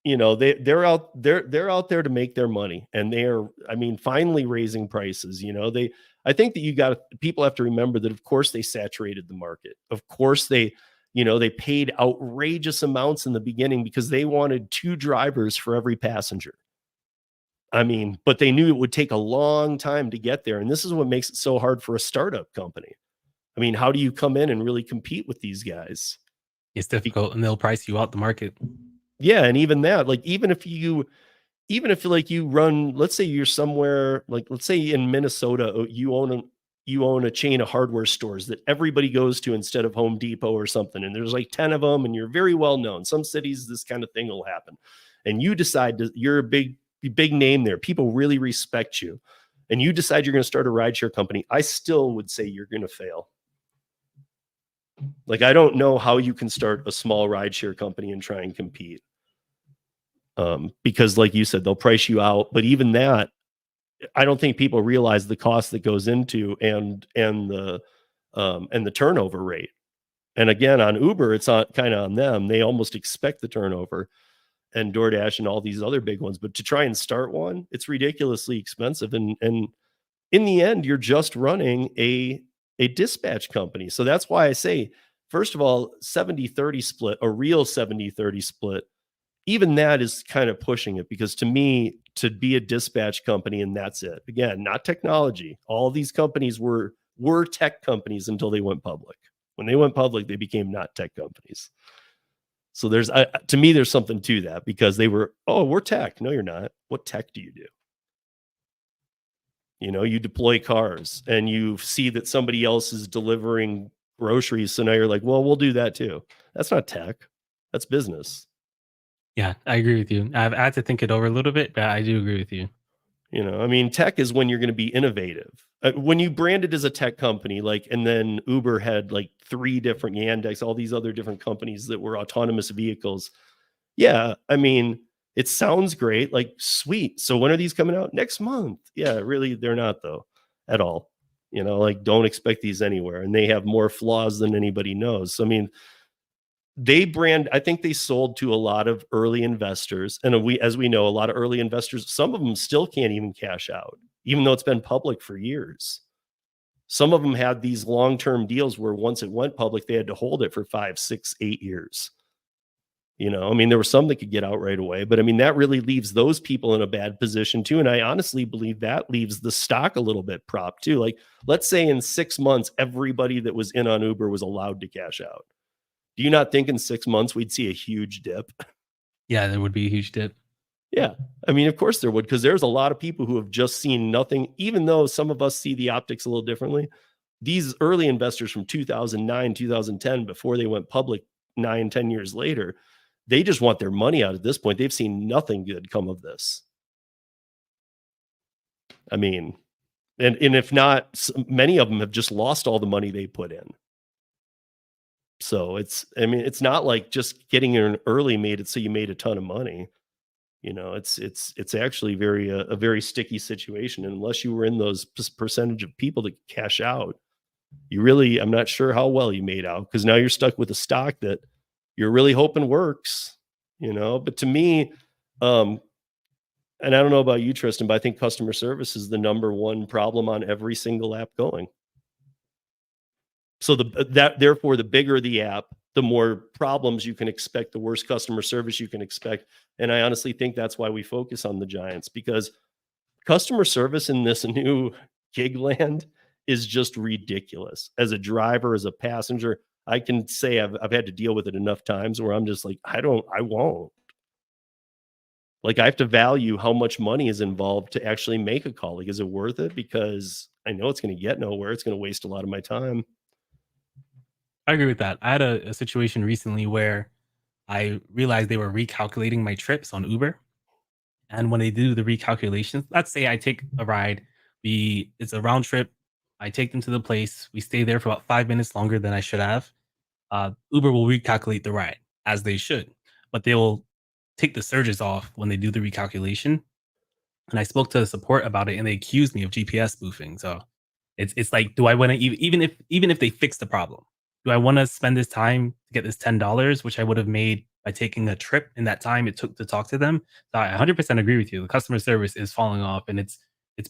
they're out there to make their money, and they are, I mean, finally raising prices. I think that people have to remember that of course they saturated the market. Of course they paid outrageous amounts in the beginning because they wanted two drivers for every passenger. I mean, but they knew it would take a long time to get there, and this is what makes it so hard for a startup company. I mean, how do you come in and really compete with these guys? It's difficult, and they'll price you out the market. Yeah, and even that, like even if like you run, let's say you're somewhere, like let's say in Minnesota, you own a chain of hardware stores that everybody goes to instead of Home Depot or something, and there's like 10 of them, and you're very well known. Some cities this kind of thing will happen. And you decide you're a big name there. People really respect you. And you decide you're going to start a rideshare company. I still would say you're going to fail. Like, I don't know how you can start a small rideshare company and try and compete. Because like you said, they'll price you out. But even that, I don't think people realize the cost that goes into and the turnover rate. And again, on Uber, it's kind of on them. They almost expect the turnover, and DoorDash and all these other big ones. But to try and start one, it's ridiculously expensive. And in the end, you're just running a dispatch company. So that's why I say, first of all, 70-30 split, a real 70-30 split, even that is kind of pushing it, because to me, to be a dispatch company and that's it. Again, not technology. All these companies were tech companies until they went public. When they went public, they became not tech companies. So to me, there's something to that, because they were, oh, we're tech. No, you're not. What tech do you do? You deploy cars and you see that somebody else is delivering groceries. So now you're like, well, we'll do that too. That's not tech. That's business. Yeah, I agree with you. I've had to think it over a little bit, but I do agree with you. I mean, tech is when you're going to be innovative. When you brand it as a tech company, and then Uber had like 3 different Yandex, all these other different companies that were autonomous vehicles. Yeah, I mean, it sounds great, like sweet. So when are these coming out? Next month. Yeah, really, they're not though, at all. Don't expect these anywhere, and they have more flaws than anybody knows. So I mean, I think they sold to a lot of early investors. And as we know, a lot of early investors, some of them still can't even cash out, even though it's been public for years. Some of them had these long-term deals where once it went public, they had to hold it for 5, 6, 8 years. I mean, there were some that could get out right away, but I mean, that really leaves those people in a bad position too. And I honestly believe that leaves the stock a little bit propped too. Like, let's say in 6 months, everybody that was in on Uber was allowed to cash out. Do you not think in 6 months we'd see a huge dip? Yeah, there would be a huge dip. Yeah. I mean, of course there would, because there's a lot of people who have just seen nothing, even though some of us see the optics a little differently. These early investors from 2009, 2010, before they went public 9, 10 years later, they just want their money out at this point. They've seen nothing good come of this. I mean, and if not, many of them have just lost all the money they put in. So it's not like just getting in early made it so you made a ton of money. It's actually a very sticky situation. And unless you were in those percentage of people that cash out, I'm not sure how well you made out, because now you're stuck with a stock that you're really hoping works, but to me, and I don't know about you, Tristan, but I think customer service is the number one problem on every single app going. So therefore, the bigger the app, the more problems you can expect, the worse customer service you can expect. And I honestly think that's why we focus on the giants, because customer service in this new gig land is just ridiculous. As a driver, as a passenger, I can say I've had to deal with it enough times where I'm just like, I won't. Like, I have to value how much money is involved to actually make a call. Like, is it worth it? Because I know it's going to get nowhere. It's going to waste a lot of my time. I agree with that. I had a situation recently where I realized they were recalculating my trips on Uber. And when they do the recalculations, let's say I take a ride, it's a round trip. I take them to the place. We stay there for about 5 minutes longer than I should have. Uber will recalculate the ride, as they should, but they will take the surges off when they do the recalculation. And I spoke to the support about it, and they accused me of GPS spoofing. So It's like, do I want to even if they fix the problem, do I want to spend this time to get this $10, which I would have made by taking a trip in that time it took to talk to them? So I 100% agree with you. The customer service is falling off, and it's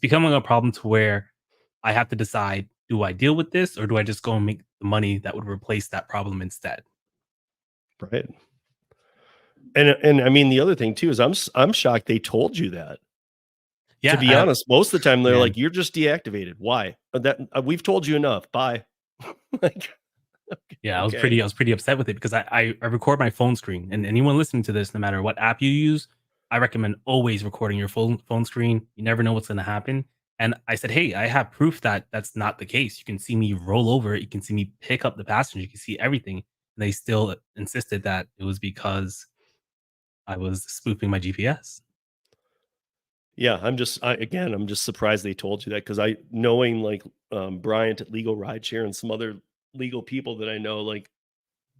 becoming a problem to where I have to decide: do I deal with this, or do I just go and make the money that would replace that problem instead? Right. And I mean the other thing too is I'm shocked they told you that. To Yeah, be honest, most of the time they're man. like, "You're just deactivated." Why? That we've told you enough. Bye. Like, Yeah, okay. I was pretty upset with it because I record my phone screen, and anyone listening to this, no matter what app you use, I recommend always recording your phone screen. You never know what's going to happen. And I said, hey, I have proof that that's not the case. You can see me roll over it. You can see me pick up the passenger. You can see everything. And they still insisted that it was because I was spoofing my GPS. Yeah, I'm just surprised they told you that because I knowing like Bryant at Legal Rideshare and some other legal people that I know, like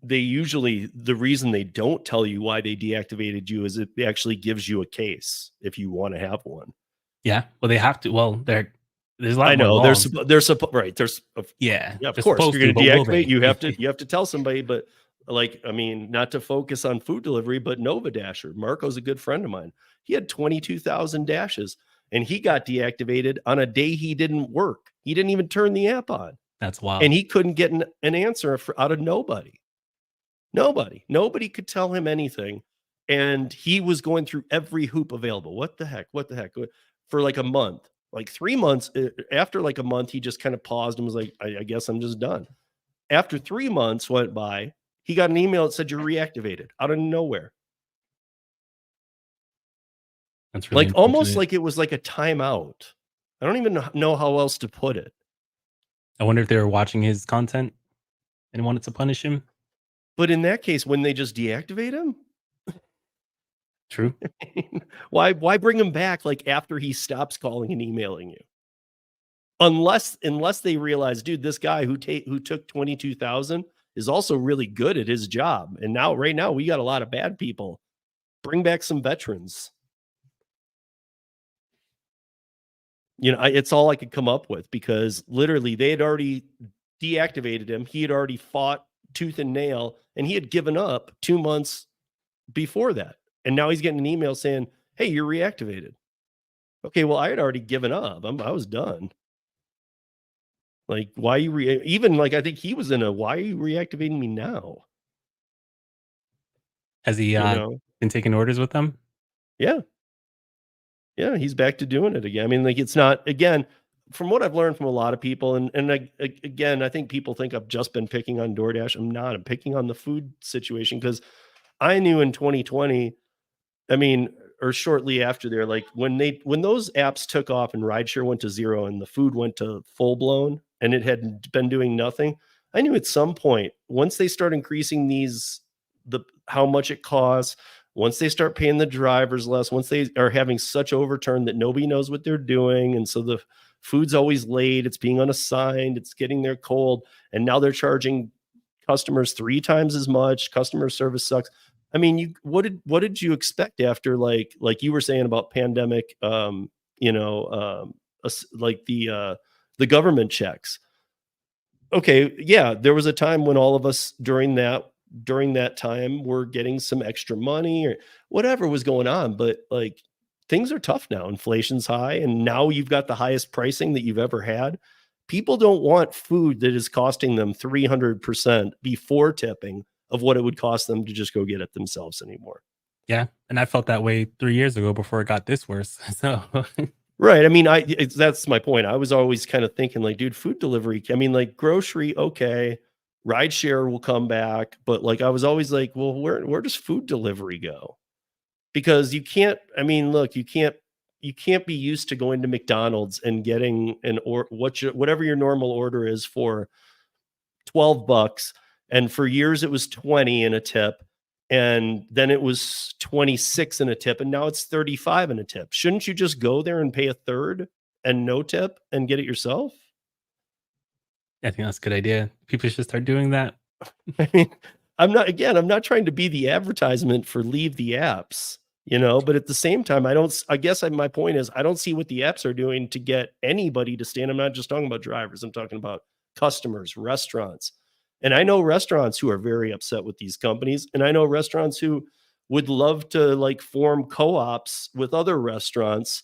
they usually the reason they don't tell you why they deactivated you is it actually gives you a case if you want to have one. Yeah, well, they have to. Well, there's a I lot more know laws. right. Yeah, Yeah, of they're course you're supposed to, going to but will deactivate. they? You have to tell somebody. But like, I mean, not to focus on food delivery, but Nova Dasher, Marco's a good friend of mine. He had 22,000 dashes, and he got deactivated on a day he didn't work. He didn't even turn the app on, That's and wild. he couldn't get an answer out of nobody. Nobody could tell him anything, and he was going through every hoop available. What the heck? What the heck? For like a month, like 3 months, after like a month, he just kind of paused and was like, I guess I'm just done. After 3 months went by, he got an email that said, "You're reactivated," out of nowhere. That's really Like, almost unfortunate. like it was like a timeout. I don't even know how else to put it. I wonder if they were watching his content and wanted to punish him. But in that case, wouldn't they just deactivate him? True. Why bring him back, like, after he stops calling and emailing you? Unless they realize, dude, this guy who took 22,000 is also really good at his job, and now right now, we got a lot of bad people. Bring back some veterans. It's all I could come up with because literally they had already deactivated him. He had already fought tooth and nail, and he had given up 2 months before that. And now he's getting an email saying, "Hey, you're reactivated." Okay, well, I had already given up. I was done. Like, why you even like I think he was in a why are you reactivating me now? Has he You know? been taking orders with them? Yeah. Yeah, he's back to doing it again. I mean, like it's not again, from what I've learned from a lot of people, and again, I think people think I've just been picking on DoorDash. I'm not. I'm picking on the food situation because I knew in 2020, I mean, or shortly after there, like when those apps took off and rideshare went to zero and the food went to full blown and it had been doing nothing, I knew at some point once they start increasing the how much it costs, once they start paying the drivers less, once they are having such overturn that nobody knows what they're doing, and so the food's always late, it's being unassigned, it's getting there cold, and now they're charging customers 3 times as much, customer service sucks. I mean, you what did you expect after like you were saying about pandemic, like the government checks. Okay, yeah, there was a time when all of us during that time were getting some extra money or whatever was going on, but like things are tough now. Inflation's high, and now you've got the highest pricing that you've ever had. People don't want food that is costing them 300% before tipping of what it would cost them to just go get it themselves anymore. Yeah, and I felt that way 3 years ago before it got this worse. So Right. I mean, that's my point. I was always kind of thinking like, dude, food delivery. I mean, like grocery, okay, rideshare will come back, but like I was always like, well, where does food delivery go? Because you can't. I mean, look, you can't be used to going to McDonald's and getting whatever your normal order is for $12, and for years it was 20 in a tip, and then it was 26 in a tip, and now it's 35 in a tip. Shouldn't you just go there and pay a third and no tip and get it yourself? I think that's a good idea. People should start doing that. I mean, I'm not trying to be the advertisement for leave the apps. But at the same time, I guess my point is, I don't see what the apps are doing to get anybody to stand. I'm not just talking about drivers, I'm talking about customers, restaurants. And I know restaurants who are very upset with these companies. And I know restaurants who would love to like form co ops with other restaurants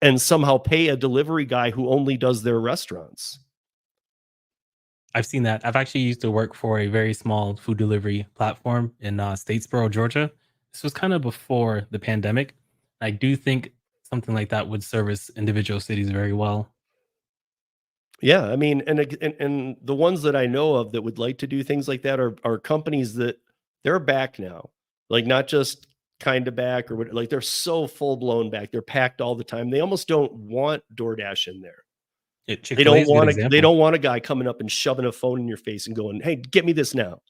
and somehow pay a delivery guy who only does their restaurants. I've seen that. I've actually used to work for a very small food delivery platform in Statesboro, Georgia. This was kind of before the pandemic. I do think something like that would service individual cities very well. Yeah, I mean, and the ones that I know of that would like to do things like that are companies that they're back now, like not just kind of back or what, like they're so full blown back. They're packed all the time. They almost don't want DoorDash in there. Chick Fil A is a good They example. don't want a guy coming up and shoving a phone in your face and going, "Hey, get me this now."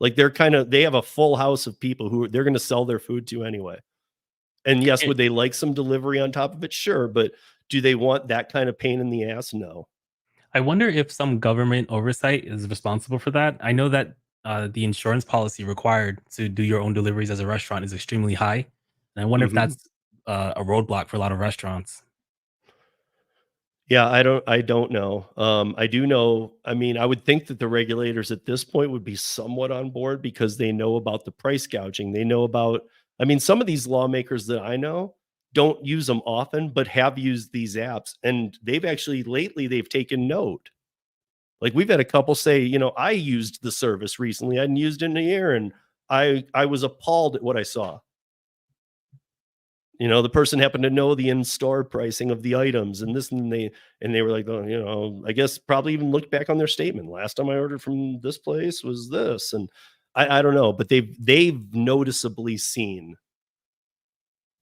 Like they have a full house of people who they're going to sell their food to anyway. And yes, would they like some delivery on top of it? Sure, but do they want that kind of pain in the ass? No. I wonder if some government oversight is responsible for that. I know that the insurance policy required to do your own deliveries as a restaurant is extremely high, and I wonder if Mhm. that's a roadblock for a lot of restaurants. Yeah, I don't know. I do know, I mean, I would think that the regulators at this point would be somewhat on board because they know about the price gouging. They know about, I mean, some of these lawmakers that I know don't use them often, but have used these apps. And they've actually lately they've taken note. Like we've had a couple say, I used the service recently. I hadn't used it in a year, and I was appalled at what I saw. The person happened to know the in-store pricing of the items and this, and they were like, "Oh, I guess probably even looked back on their statement. Last time I ordered from this place was this." And I don't know, but they've noticeably seen.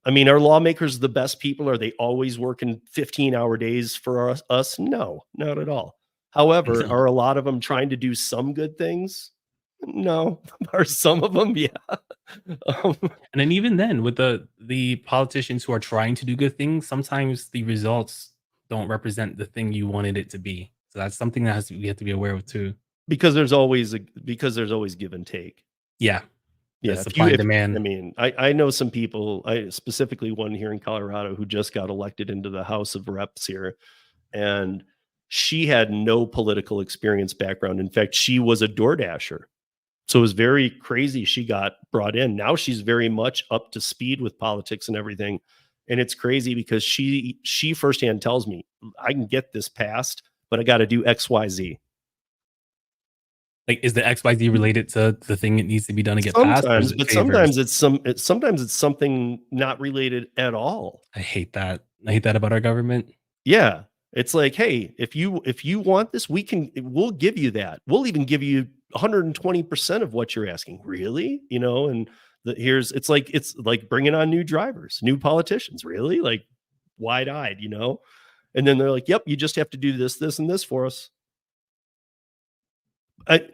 I mean, are lawmakers the best people? Are they always working 15-hour days for us? No, not at all. However, No. are a lot of them trying to do some good things? No. Are some of them? Yeah. Um, And then even then, with the politicians who are trying to do good things, sometimes the results don't represent the thing you wanted it to be. So that's something that we have to be aware of too. because there's always give and take. Yeah, the Yeah, supply and if I demand. mean, I know some people, I specifically one here in Colorado who just got elected into the House of Reps here, and she had no political experience background. In fact, she was a Door Dasher. So it was very crazy she got brought in. Now she's very much up to speed with politics and everything. And it's crazy because she firsthand tells me, I can get this passed, but I got to do XYZ. Like, is the XYZ related to the thing that needs to be done to get passed, or is Sometimes, it but favors? sometimes it's something not related at all. I hate that. I hate that about our government. Yeah. It's like, "Hey, if you want this, we'll give you that. We'll even give you 120% of what you're asking." Really? And it's like bringing on new drivers, new politicians, really? Like wide-eyed. And then they're like, "Yep, you just have to do this, this, and this for us."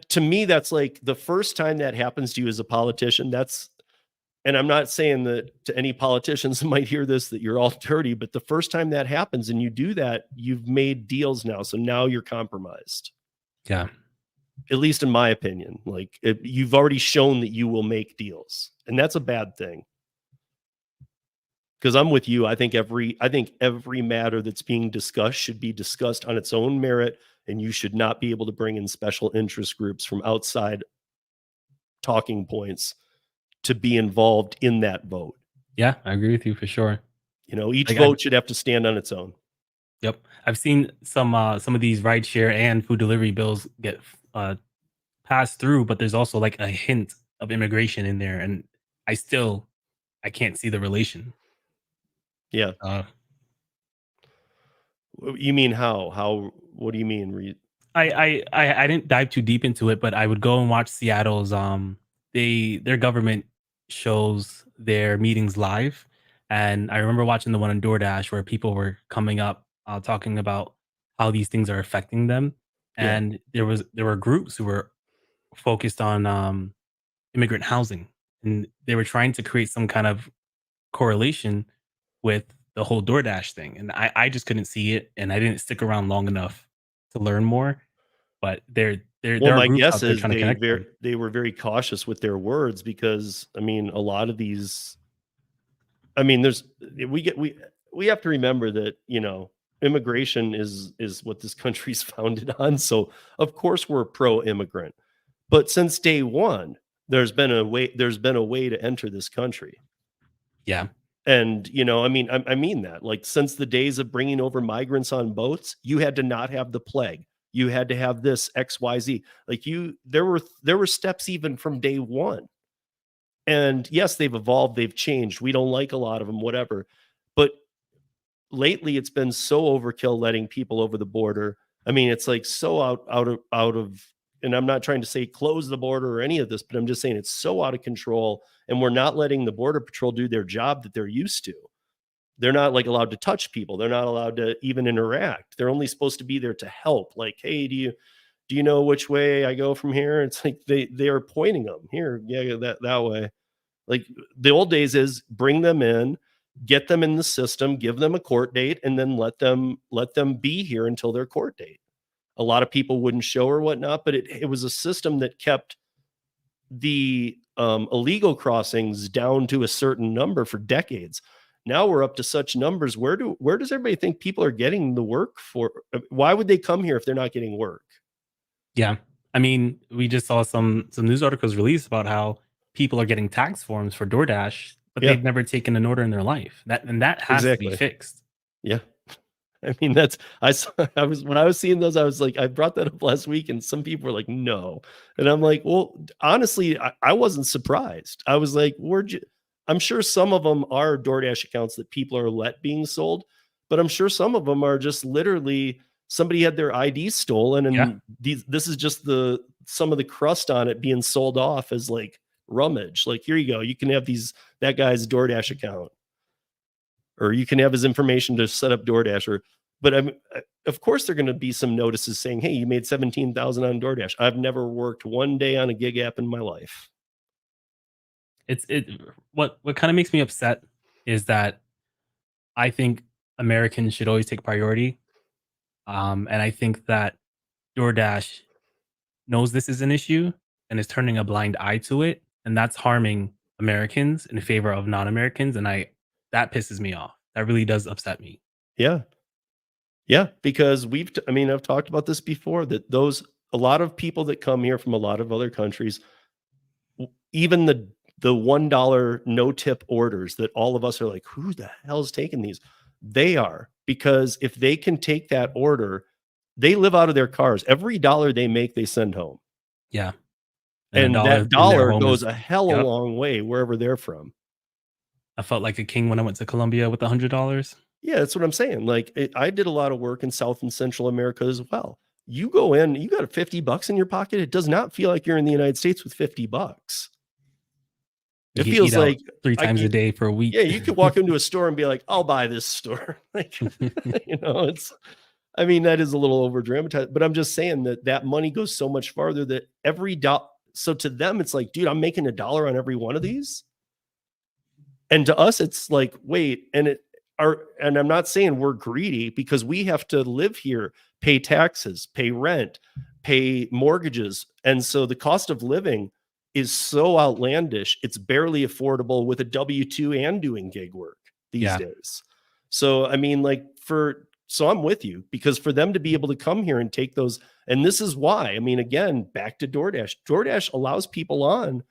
To me, that's like the first time that happens to you as a politician, and I'm not saying that to any politicians that might hear this that you're all dirty, but the first time that happens and you do that, you've made deals now. So now you're compromised, Yeah. at least in my opinion. Like you've already shown that you will make deals, and that's a bad thing. Because I'm with you. I think every matter that's being discussed should be discussed on its own merit, and you should not be able to bring in special interest groups from outside talking points to be involved in that vote. Yeah, I agree with you for sure. Each Like, I've vote should have to stand on its own. Yep. I've seen some of these rideshare and food delivery bills get uh, passed through, but there's also like a hint of immigration in there, and I can't see the relation. Yeah. Uh, You mean how? What do you mean? I didn't dive too deep into it, but I would go and watch Seattle's their government shows their meetings live, and I remember watching the one on DoorDash where people were coming up talking about how these things are affecting them, Yeah. and there were groups who were focused on immigrant housing, and they were trying to create some kind of correlation with the whole DoorDash thing, and I just couldn't see it, and I didn't stick around long enough to learn more. But Well, there are my groups guess out there is trying to connect them. they were very cautious with their words because I mean, a lot of these. I mean, we have to remember that, immigration is what this country's founded on. So of course we're pro-immigrant. But since day one, there's been a way to enter this country. Yeah. And, I mean that, like, since the days of bringing over migrants on boats, you had to not have the plague. You had to have this XYZ. Like, there were steps even from day one. And yes, they've evolved, they've changed. We don't like a lot of them, whatever. But lately it's been so overkill letting people over the border. I mean, it's like so out of, and I'm not trying to say close the border or any of this, but I'm just saying it's so out of control, and we're not letting the border patrol do their job that they're used to. They're not like allowed to touch people. They're not allowed to even interact. They're only supposed to be there to help. Like, hey, do you know which way I go from here? It's like they are pointing them here. Yeah, that way. Like, the old days is bring them in, get them in the system, give them a court date, and then let them be here until their court date. A lot of people wouldn't show or whatnot, but it was a system that kept the illegal crossings down to a certain number for decades. Now we're up to such numbers. Where does everybody think people are getting the work for? Why would they come here if they're not getting work? Yeah. I mean, we just saw some news articles released about how people are getting tax forms for DoorDash, but Yeah, they've never taken an order in their life. That has to be exactly. fixed. Yeah. I mean, that's I saw, I was when I was seeing those, I was like, I brought that up last week, and some people were like, no. And I'm like, well, honestly, I wasn't surprised. I was like, I'm sure some of them are DoorDash accounts that people are let being sold, but I'm sure some of them are just literally somebody had their ID stolen, Yeah. and this is just some of the crust on it being sold off as like rummage. Like, here you go, you can have that guy's DoorDash account, or you can have his information to set up DoorDash. But of course, there are going to be some notices saying, "Hey, you made 17,000 on DoorDash." I've never worked one day on a gig app in my life. It what kind of makes me upset is that I think Americans should always take priority. And I think that DoorDash knows this is an issue and is turning a blind eye to it, and that's harming Americans in favor of non-Americans, and I that pisses me off. That really does upset me. Yeah, yeah, because I mean, I've talked about this before, that a lot of people that come here from a lot of other countries, even the $1 no tip orders that all of us are like, who the hell's taking these? They are, because if they can take that order, they live out of their cars. Every dollar they make, they send home. Yeah, and a And dollar that in their dollar home goes is a hell of a yep. long way wherever they're from. I felt like a king when I went to Colombia with $100. Yeah, that's what I'm saying. Like, I did a lot of work in South and Central America as well. You go in, you got $50 in your pocket. It does not feel like you're in the United States with $50. You It can eat feels out like 3 times a day for a yeah, week. you could walk into a store and be like, "I'll buy this store." Like, it's I mean, that is a little over dramatized, but I'm just saying that money goes so much farther, that every dollar. So to them, it's like, dude, I'm making $1 on every one of these. And to us, it's like, wait, and I'm not saying we're greedy, because we have to live here, pay taxes, pay rent, pay mortgages. And so the cost of living is so outlandish, it's barely affordable with a W-2 and doing gig work these Yeah, days. So, I mean, like, so I'm with you, because for them to be able to come here and take those, and this is why, I mean, again, back to DoorDash. DoorDash allows people on,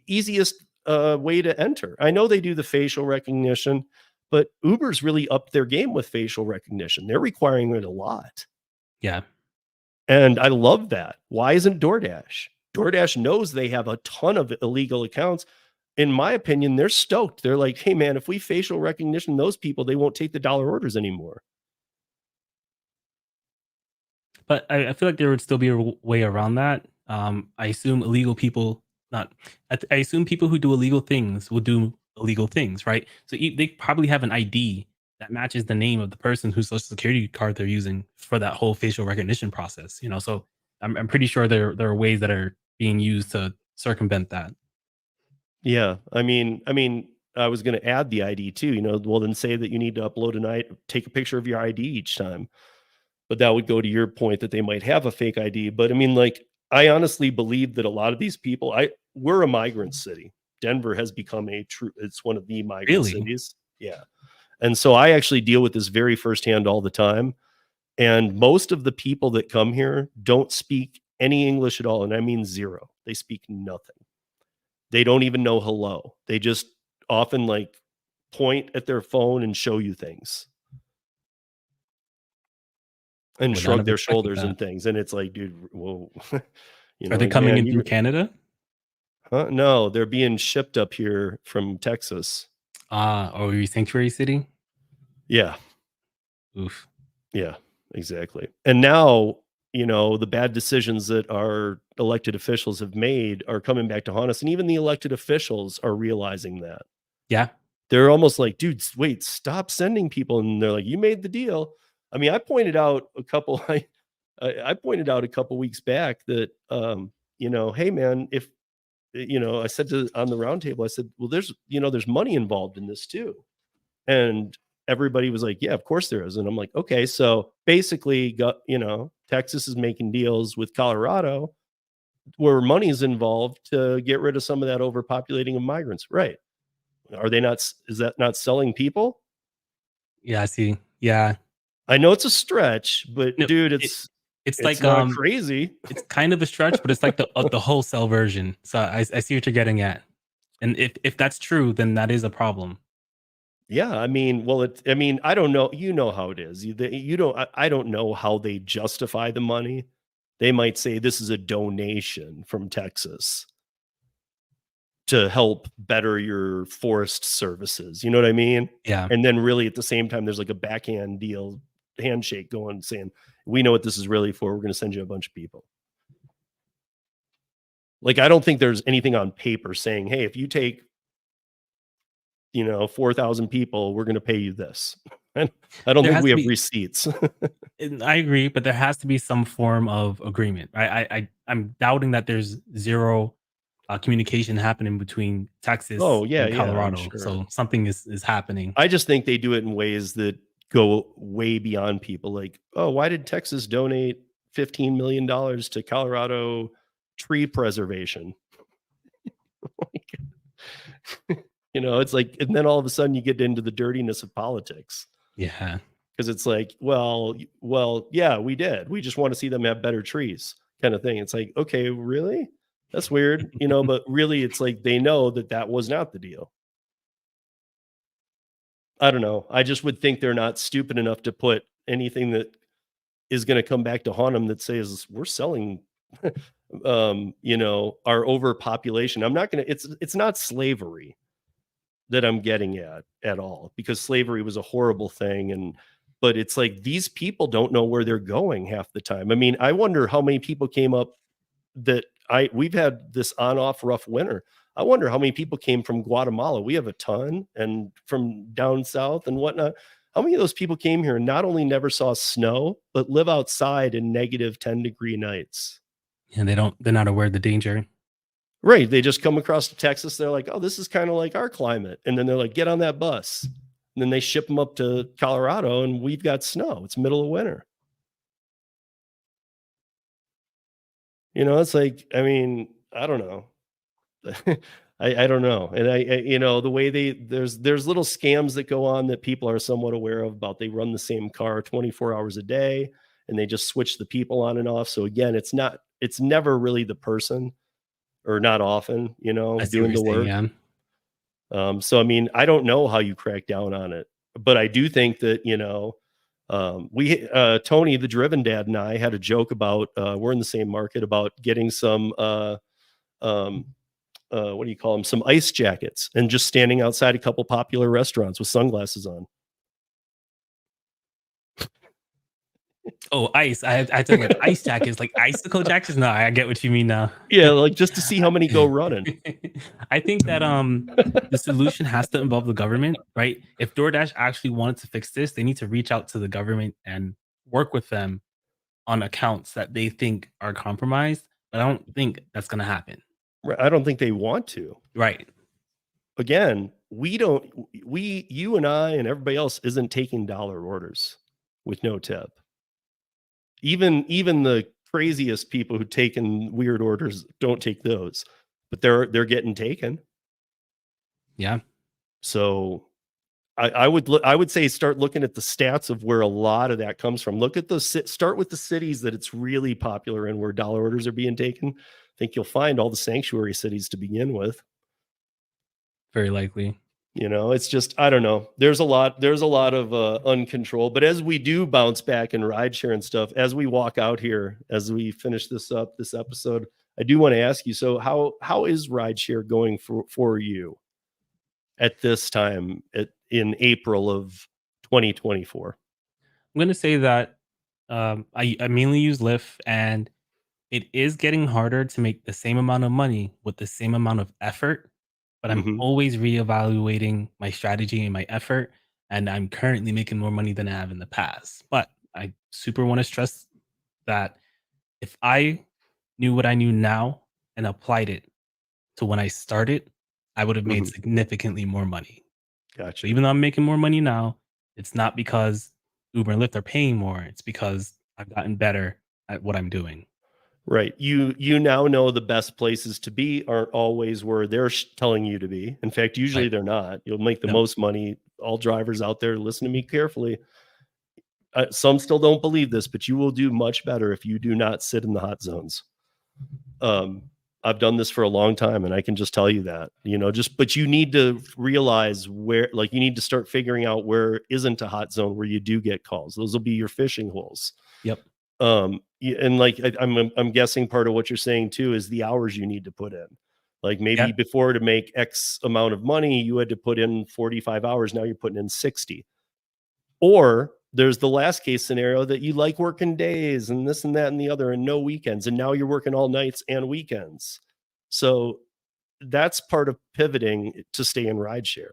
easiest way to enter. I know they do the facial recognition, but Uber's really upped their game with facial recognition. They're requiring it a lot. yeah. And I love that. Why isn't DoorDash? DoorDash knows they have a ton of illegal accounts. In my opinion, they're stoked. They're like, hey, man, if we facial recognition those people, they won't take the dollar orders anymore. But I feel like there would still be a way around that. I assume illegal people, not, I assume people who do illegal things will do illegal things, right? So they probably have an ID that matches the name of the person whose social security card they're using for that whole facial recognition process. So I'm pretty sure there are ways that are being used to circumvent that. Yeah. I mean, I was going to add the ID too, well, then say that you need to upload take a picture of your ID each time. But that would go to your point that they might have a fake ID. But I mean, like, I honestly believe that a lot of these people, we're a migrant city. Denver has become it's one of the migrant Really? cities. Yeah. And so I actually deal with this very firsthand all the time. And most of the people that come here don't speak any English at all. And I mean zero. They speak nothing. They don't even know hello. They just often like point at their phone and show you things and Would not shrug have their expected shoulders that. and things. And it's like, dude, whoa. Are they Like, coming man, in through Canada? huh? No, they're being shipped up here from Texas. Or your sanctuary city? Yeah. Oof. Yeah, exactly. And now, the bad decisions that our elected officials have made are coming back to haunt us. And even the elected officials are realizing that. Yeah. They're almost like, dude, wait, stop sending people. And they're like, you made the deal. I mean, I pointed out a couple, I pointed out a couple weeks back that, hey man, if, I said on the roundtable, I said, well, there's money involved in this too. And everybody was like, yeah, of course there is. And I'm like, okay, so basically Texas is making deals with Colorado where money is involved to get rid of some of that overpopulating of migrants. Right. Is that not selling people? Yeah, I see. Yeah. I know it's a stretch, but No, dude, it's it's like, not crazy. it's kind of a stretch, but it's like the wholesale version. So I see what you're getting at. And if that's true, then that is a problem. Yeah, I mean, well, I don't know. You know how it is. You don't. I don't know how they justify the money. They might say this is a donation from Texas to help better your forest services. You know what I mean? Yeah. And then really at the same time, there's like a backhand deal, handshake going, saying, we know what this is really for. We're going to send you a bunch of people. Like, I don't think there's anything on paper saying, hey, if you take 4,000 people, we're going to pay you this. And I don't There think has we to have be, receipts. and I agree, but there has to be some form of agreement. I'm doubting that there's zero communication happening between Texas Oh, yeah, and yeah, I'm Colorado. sure. So something is happening. I just think they do it in ways that go way beyond people. Like, oh, why did Texas donate $15 million to Colorado tree preservation? It's like, and then all of a sudden you get into the dirtiness of politics. Yeah. Because it's like, well, yeah, we did. We just want to see them have better trees, kind of thing. It's like, okay, really? That's weird, but really it's like they know that was not the deal. I don't know. I just would think they're not stupid enough to put anything that is going to come back to haunt them that says we're selling our overpopulation. I'm not going to it's not slavery that I'm getting at all, because slavery was a horrible thing, but it's like these people don't know where they're going half the time. I mean, I wonder how many people came up we've had this on off rough winter. I wonder how many people came from Guatemala. We have a ton, and from down south and whatnot. How many of those people came here and not only never saw snow, but live outside in negative 10-degree nights? And they're not aware of the danger. Right. They just come across to Texas. They're like, oh, this is kind of like our climate. And then they're like, get on that bus. And then they ship them up to Colorado and we've got snow. It's middle of winter. It's like, I mean, I don't know. I don't know. And the way there's little scams that go on that people are somewhat aware of about. They run the same car 24 hours a day and they just switch the people on and off. So again, it's never really the person, or not often, I see what doing you're the saying. work. Yeah. So, I mean, I don't know how you crack down on it, but I do think that, Tony, the driven dad, and I had a joke about, we're in the same market, about getting some, what do you call them? Some ice jackets and just standing outside a couple popular restaurants with sunglasses on. Oh, ice. I took like ice jackets, like icicle jackets. No, I get what you mean now. Yeah, like just to see how many go running. I think that the solution has to involve the government, right? If DoorDash actually wanted to fix this, they need to reach out to the government and work with them on accounts that they think are compromised. But I don't think that's going to happen. I don't think they want to. Right. Again, you and I and everybody else isn't taking dollar orders with no tip. Even the craziest people who take in weird orders don't take those, but they're getting taken. Yeah. So I would say start looking at the stats of where a lot of that comes from. Look at start with the cities that it's really popular in, where dollar orders are being taken. I think you'll find all the sanctuary cities to begin with. Very likely. It's just, I don't know. There's a lot of uncontrol. But as we do bounce back and rideshare and stuff, as we walk out here, as we finish this episode, I do want to ask you, so how is rideshare going for you at this time in April of 2024? I'm gonna say that I mainly use Lyft, and it is getting harder to make the same amount of money with the same amount of effort, but I'm Hmm. always reevaluating my strategy and my effort, and I'm currently making more money than I have in the past. But I super want to stress that if I knew what I knew now and applied it to when I started, I would have made Hmm. significantly more money. So Gotcha. even though I'm making more money now, it's not because Uber and Lyft are paying more. It's because I've gotten better at what I'm doing. Right. You now know the best places to be aren't always where they're telling you to be. In fact, usually Right. they're not. You'll make the Yep. most money. All drivers out there, listen to me carefully. Some still don't believe this, but you will do much better if you do not sit in the hot zones. Um, I've done this for a long time, and I can just tell you that, but you need to realize where, like, you need to start figuring out where isn't a hot zone where you do get calls. Those will be your fishing holes. Yep. And like, I'm guessing part of what you're saying too is the hours you need to put in. Like, maybe Yeah. before, to make X amount of money, you had to put in 45 hours. Now you're putting in 60. Or there's the last case scenario that you like working days and this and that and the other and no weekends. And now you're working all nights and weekends. So that's part of pivoting to stay in rideshare.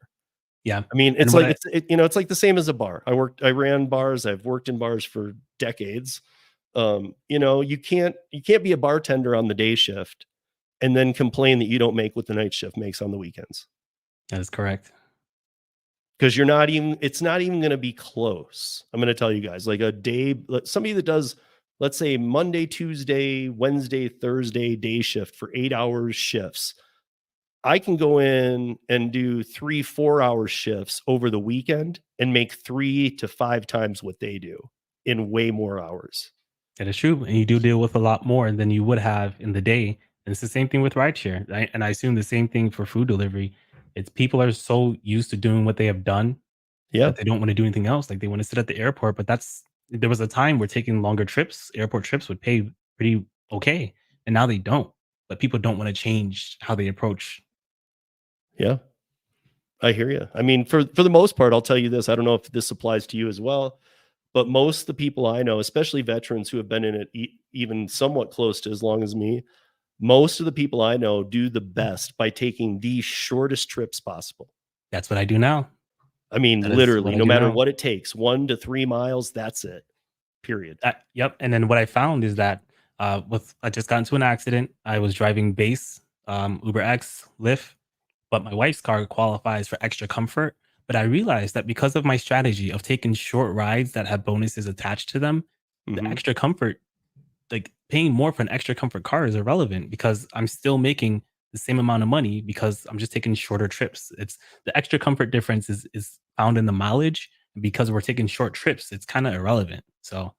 Yeah. I mean, And it's what like I it's like the same as a bar. I ran bars. I've worked in bars for decades. You can't be a bartender on the day shift and then complain that you don't make what the night shift makes on the weekends, That is correct. because it's not even going to be close. I'm going to tell you guys, like, somebody that does, let's say, Monday, Tuesday, Wednesday, Thursday day shift for 8 hours shifts. I can go in and do 3 4 hour shifts over the weekend and make 3 to 5 times what they do in way more hours. That is true. And you do deal with a lot more than you would have in the day. And it's the same thing with rideshare. Right? And I assume the same thing for food delivery. It's people are so used to doing what they have done Yeah. that they don't want to do anything else. Like they want to sit at the airport, but there was a time where taking longer trips, airport trips would pay pretty okay. And now they don't. But people don't want to change how they approach. Yeah. I hear you. I mean, for the most part, I'll tell you this. I don't know if this applies to you as well, but most of the people I know, especially veterans who have been in it even somewhat close to as long as me, most of the people I know do the best by taking the shortest trips possible. That's what I do now. I mean, That is what literally, I no do matter now. what it takes, 1 to 3 miles, that's it. Period. Yep. And then what I found is that with I just got into an accident. I was driving base, Uber X, Lyft, but my wife's car qualifies for extra comfort. But I realized that because of my strategy of taking short rides that have bonuses attached to them, the Mhm. extra comfort, like paying more for an extra comfort car is irrelevant because I'm still making the same amount of money because I'm just taking shorter trips. It's the extra comfort difference is found in the mileage. And because we're taking short trips, it's kind of irrelevant. So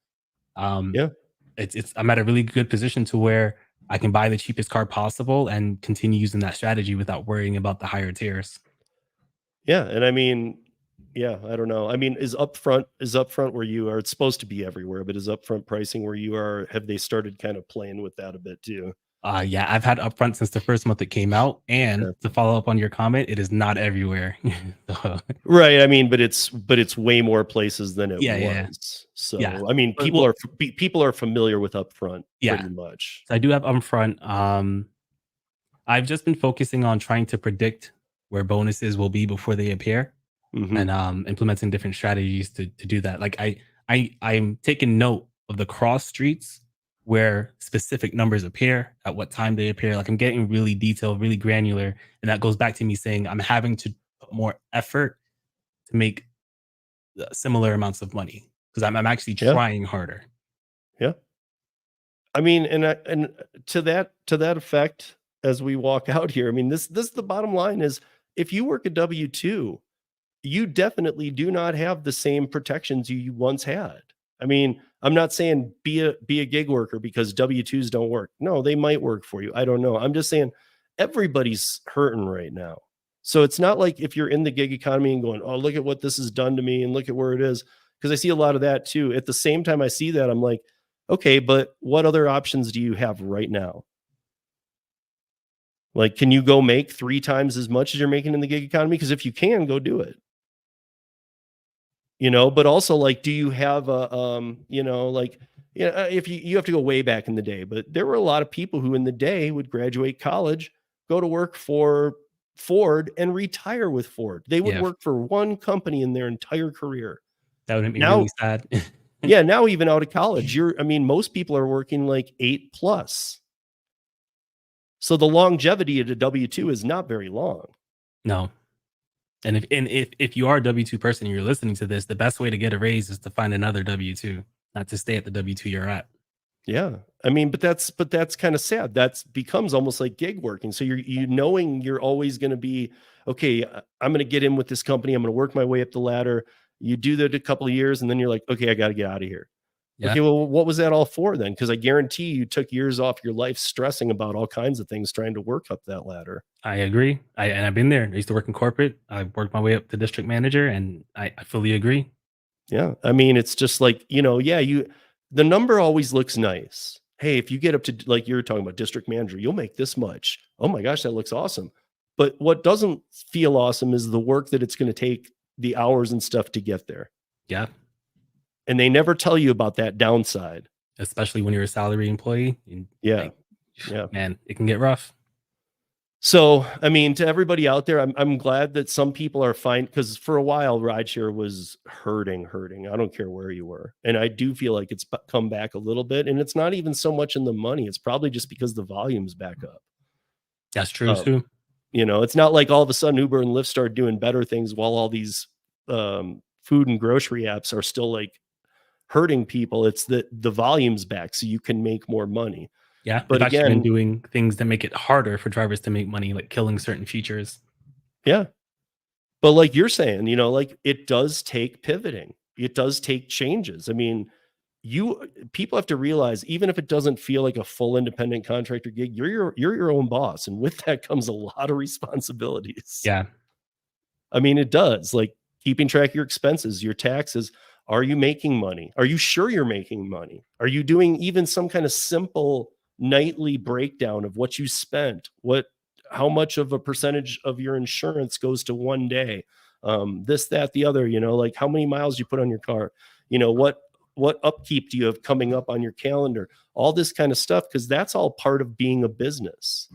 um Yeah. it's I'm at a really good position to where I can buy the cheapest car possible and continue using that strategy without worrying about the higher tiers. Yeah, and I mean, yeah, I don't know. I mean, is upfront where you are? It's supposed to be everywhere, but is upfront pricing where you are? Have they started kind of playing with that a bit too? Yeah, I've had upfront since the first month it came out. And Yeah. to follow up on your comment, it is not everywhere. So, Right. I mean, but it's way more places than it yeah, yeah, yeah. was. Yeah. So I mean, But, people are familiar with upfront yeah. pretty much. So I do have upfront. I've just been focusing on trying to predict where bonuses will be before they appear Hmm. and implementing different strategies to do that. Like I'm taking note of the cross streets where specific numbers appear, at what time they appear. Like I'm getting really detailed, really granular, and that goes back to me saying I'm having to put more effort to make similar amounts of money because I'm actually Yeah. trying harder. Yeah. I mean, and to that effect, as we walk out here, I mean, this the bottom line is if you work a W-2, you definitely do not have the same protections you once had. I mean, I'm not saying be a gig worker because W-2s don't work. No, they might work for you. I don't know. I'm just saying everybody's hurting right now. So it's not like if you're in the gig economy and going, "Oh, look at what this has done to me and look at where it is." Because I see a lot of that too. At the same time I see that, I'm like, "Okay, but what other options do you have right now?" Like, can you go make 3 times as much as you're making in the gig economy? Because if you can, go do it. But also, like, do you have a, like, if you have to go way back in the day, but there were a lot of people who in the day would graduate college, go to work for Ford and retire with Ford. They would Yeah, work for one company in their entire career. that would make me Now, really sad. yeah, now even out of college, most people are working like 8 plus. So the longevity of the W-2 is not very long. No. And if you are a W-2 person and you're listening to this, the best way to get a raise is to find another W-2, not to stay at the W-2 you're at. Yeah. I mean, but that's kind of sad. That's becomes almost like gig working. So you knowing you're always going to be, okay, I'm going to get in with this company. I'm going to work my way up the ladder. You do that a couple of years and then you're like, okay, I got to get out of here. Yeah, Okay, well, what was that all for then? Because I guarantee you took years off your life stressing about all kinds of things trying to work up that ladder. I agree. And I've been there. I used to work in corporate. I worked my way up to district manager, and I fully agree. Yeah. I mean, it's just like, yeah, the number always looks nice. Hey, if you get up to like you were talking about district manager, you'll make this much. Oh my gosh, that looks awesome. But what doesn't feel awesome is the work that it's going to take, the hours and stuff to get there. Yeah, And they never tell you about that downside. especially when you're a salary employee. And Yeah. like, Yeah. man, it can get rough. So, I mean, to everybody out there, I'm glad that some people are fine because for a while, rideshare was hurting. I don't care where you were, and I do feel like it's come back a little bit. And it's not even so much in the money; it's probably just because the volume's back up. That's true Um, too. it's not like all of a sudden Uber and Lyft start doing better things while all these food and grocery apps are still like hurting people. It's that the volume's back, so you can make more money. Yeah, they've But actually been again, doing things that make it harder for drivers to make money, like killing certain features. yeah. But like you're saying, like it does take pivoting. It does take changes. I mean, people have to realize even if it doesn't feel like a full independent contractor gig, you're your own boss. And with that comes a lot of responsibilities. Yeah, I mean, it does. Like keeping track of your expenses, your taxes. Are you making money? Are you sure you're making money? Are you doing even some kind of simple nightly breakdown of what you spent? How much of a percentage of your insurance goes to one day? This, that, the other, like how many miles you put on your car, what upkeep do you have coming up on your calendar? All this kind of stuff, because that's all part of being a business.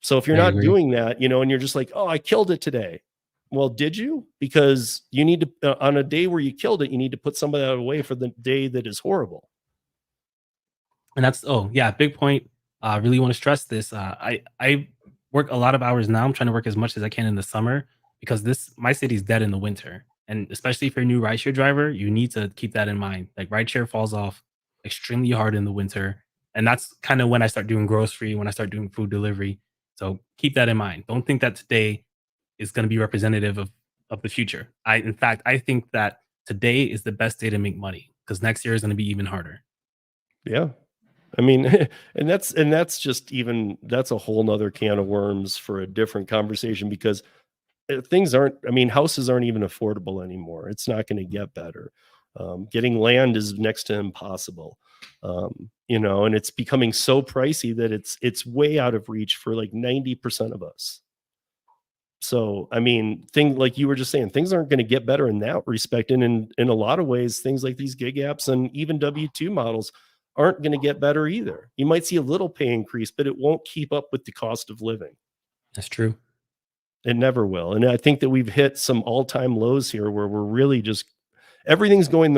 So if you're I not agree. doing that, and you're just like, oh, I killed it today. Well, did you? Because you need to, on a day where you killed it, you need to put some of that away for the day that is horrible. And that's big point. I really want to stress this. I work a lot of hours now. I'm trying to work as much as I can in the summer because my city's dead in the winter. And especially if you're a new rideshare driver, you need to keep that in mind. Like rideshare falls off extremely hard in the winter. And that's kind of when I start doing grocery, when I start doing food delivery. So keep that in mind. Don't think that today is going to be representative of the future. In fact, I think that today is the best day to make money because next year is going to be even harder. Yeah. I mean, and that's just even, that's a whole nother can of worms for a different conversation because houses aren't even affordable anymore. It's not going to get better. Getting land is next to impossible. And it's becoming so pricey that it's way out of reach for like 90% of us. So, I mean, like you were just saying, things aren't going to get better in that respect. And in a lot of ways, things like these gig apps and even W-2 models aren't going to get better either. You might see a little pay increase, but it won't keep up with the cost of living. That's true. It never will. And I think that we've hit some all-time lows here where we're really just everything's going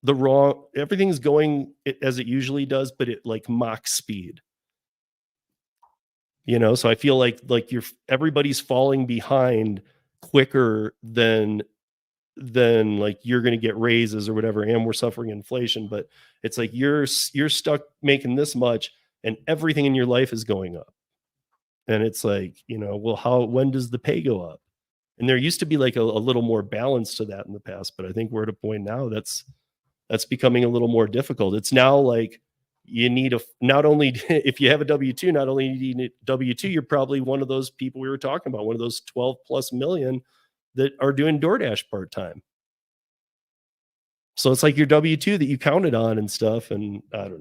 the wrong, everything's going as it usually does, but it like Mach speed. So I feel like everybody's falling behind quicker than like you're going to get raises or whatever, and we're suffering inflation. But it's like you're stuck making this much and everything in your life is going up. And it's like, well, when does the pay go up? And there used to be like a little more balance to that in the past, but I think we're at a point now that's becoming a little more difficult. It's now like you need not only if you have a W-2, not only do you need a W-2, you're probably one of those people we were talking about, one of those 12 plus million that are doing DoorDash part-time. So it's like your W-2 that you counted on and stuff. And I don't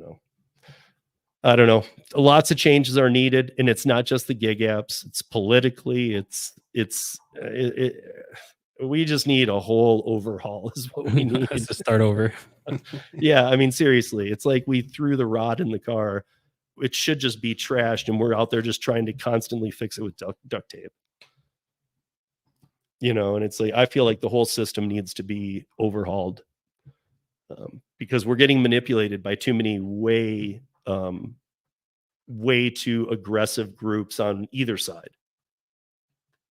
know. Lots of changes are needed, and it's not just the gig apps. It's politically, we just need a whole overhaul is what we need. To start over. Yeah, I mean, seriously, it's like we threw the rod in the car. It should just be trashed, and we're out there just trying to constantly fix it with duct tape. And it's like I feel like the whole system needs to be overhauled because we're getting manipulated by too many way too aggressive groups on either side.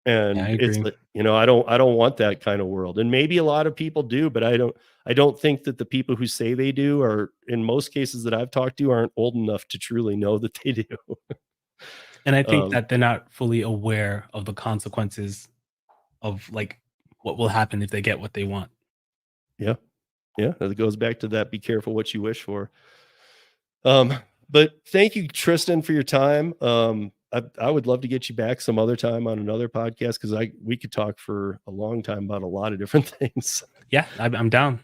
And Yeah, I it's agree. I don't want that kind of world. And maybe a lot of people do, but I don't think that the people who say they do are, in most cases that I've talked to, aren't old enough to truly know that they do. And I think that they're not fully aware of the consequences of like what will happen if they get what they want. Yeah. It goes back to that. Be careful what you wish for. But thank you, Tristan, for your time. I would love to get you back some other time on another podcast because we could talk for a long time about a lot of different things. Yeah, I'm down.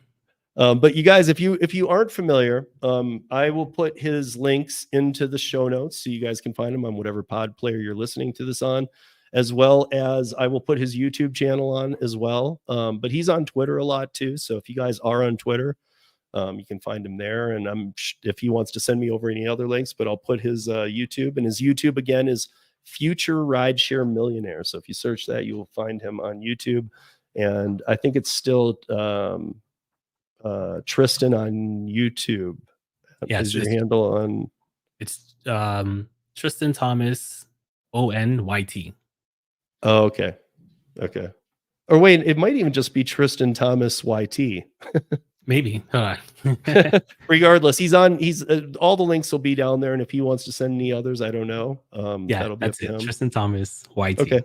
But you guys, if you aren't familiar, I will put his links into the show notes so you guys can find him on whatever pod player you're listening to this on, as well as I will put his YouTube channel on as well. But he's on Twitter a lot too. So if you guys are on Twitter, you can find him there. And if he wants to send me over any other links, but I'll put his YouTube, and his YouTube again is Future Rideshare Millionaire. So if you search that, you will find him on YouTube. And I think it's still Tristan on YouTube. Yeah, is your handle on? It's Tristan Thomas ONYT. Oh, okay. Or wait, it might even just be Tristan Thomas YT. Maybe. Regardless, he's all the links will be down there, and if he wants to send any others, I don't know. Yeah, that'll be that's up to it. him. Tristan Thomas YT. Okay.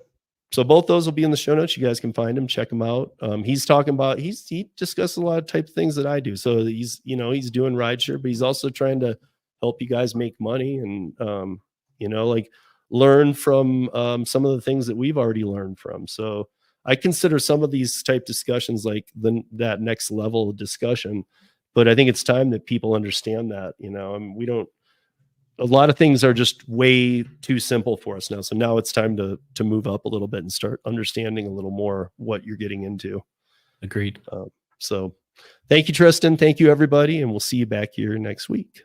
So both those will be in the show notes. You guys can find him, check him out. He's talking about he discusses a lot of type of things that I do. So he's doing rideshare, but he's also trying to help you guys make money and like learn from some of the things that we've already learned from. So I consider some of these type discussions like that next level of discussion, but I think it's time that people understand that, and a lot of things are just way too simple for us now. So now it's time to move up a little bit and start understanding a little more what you're getting into. Agreed. So thank you, Tristan. Thank you, everybody. And we'll see you back here next week.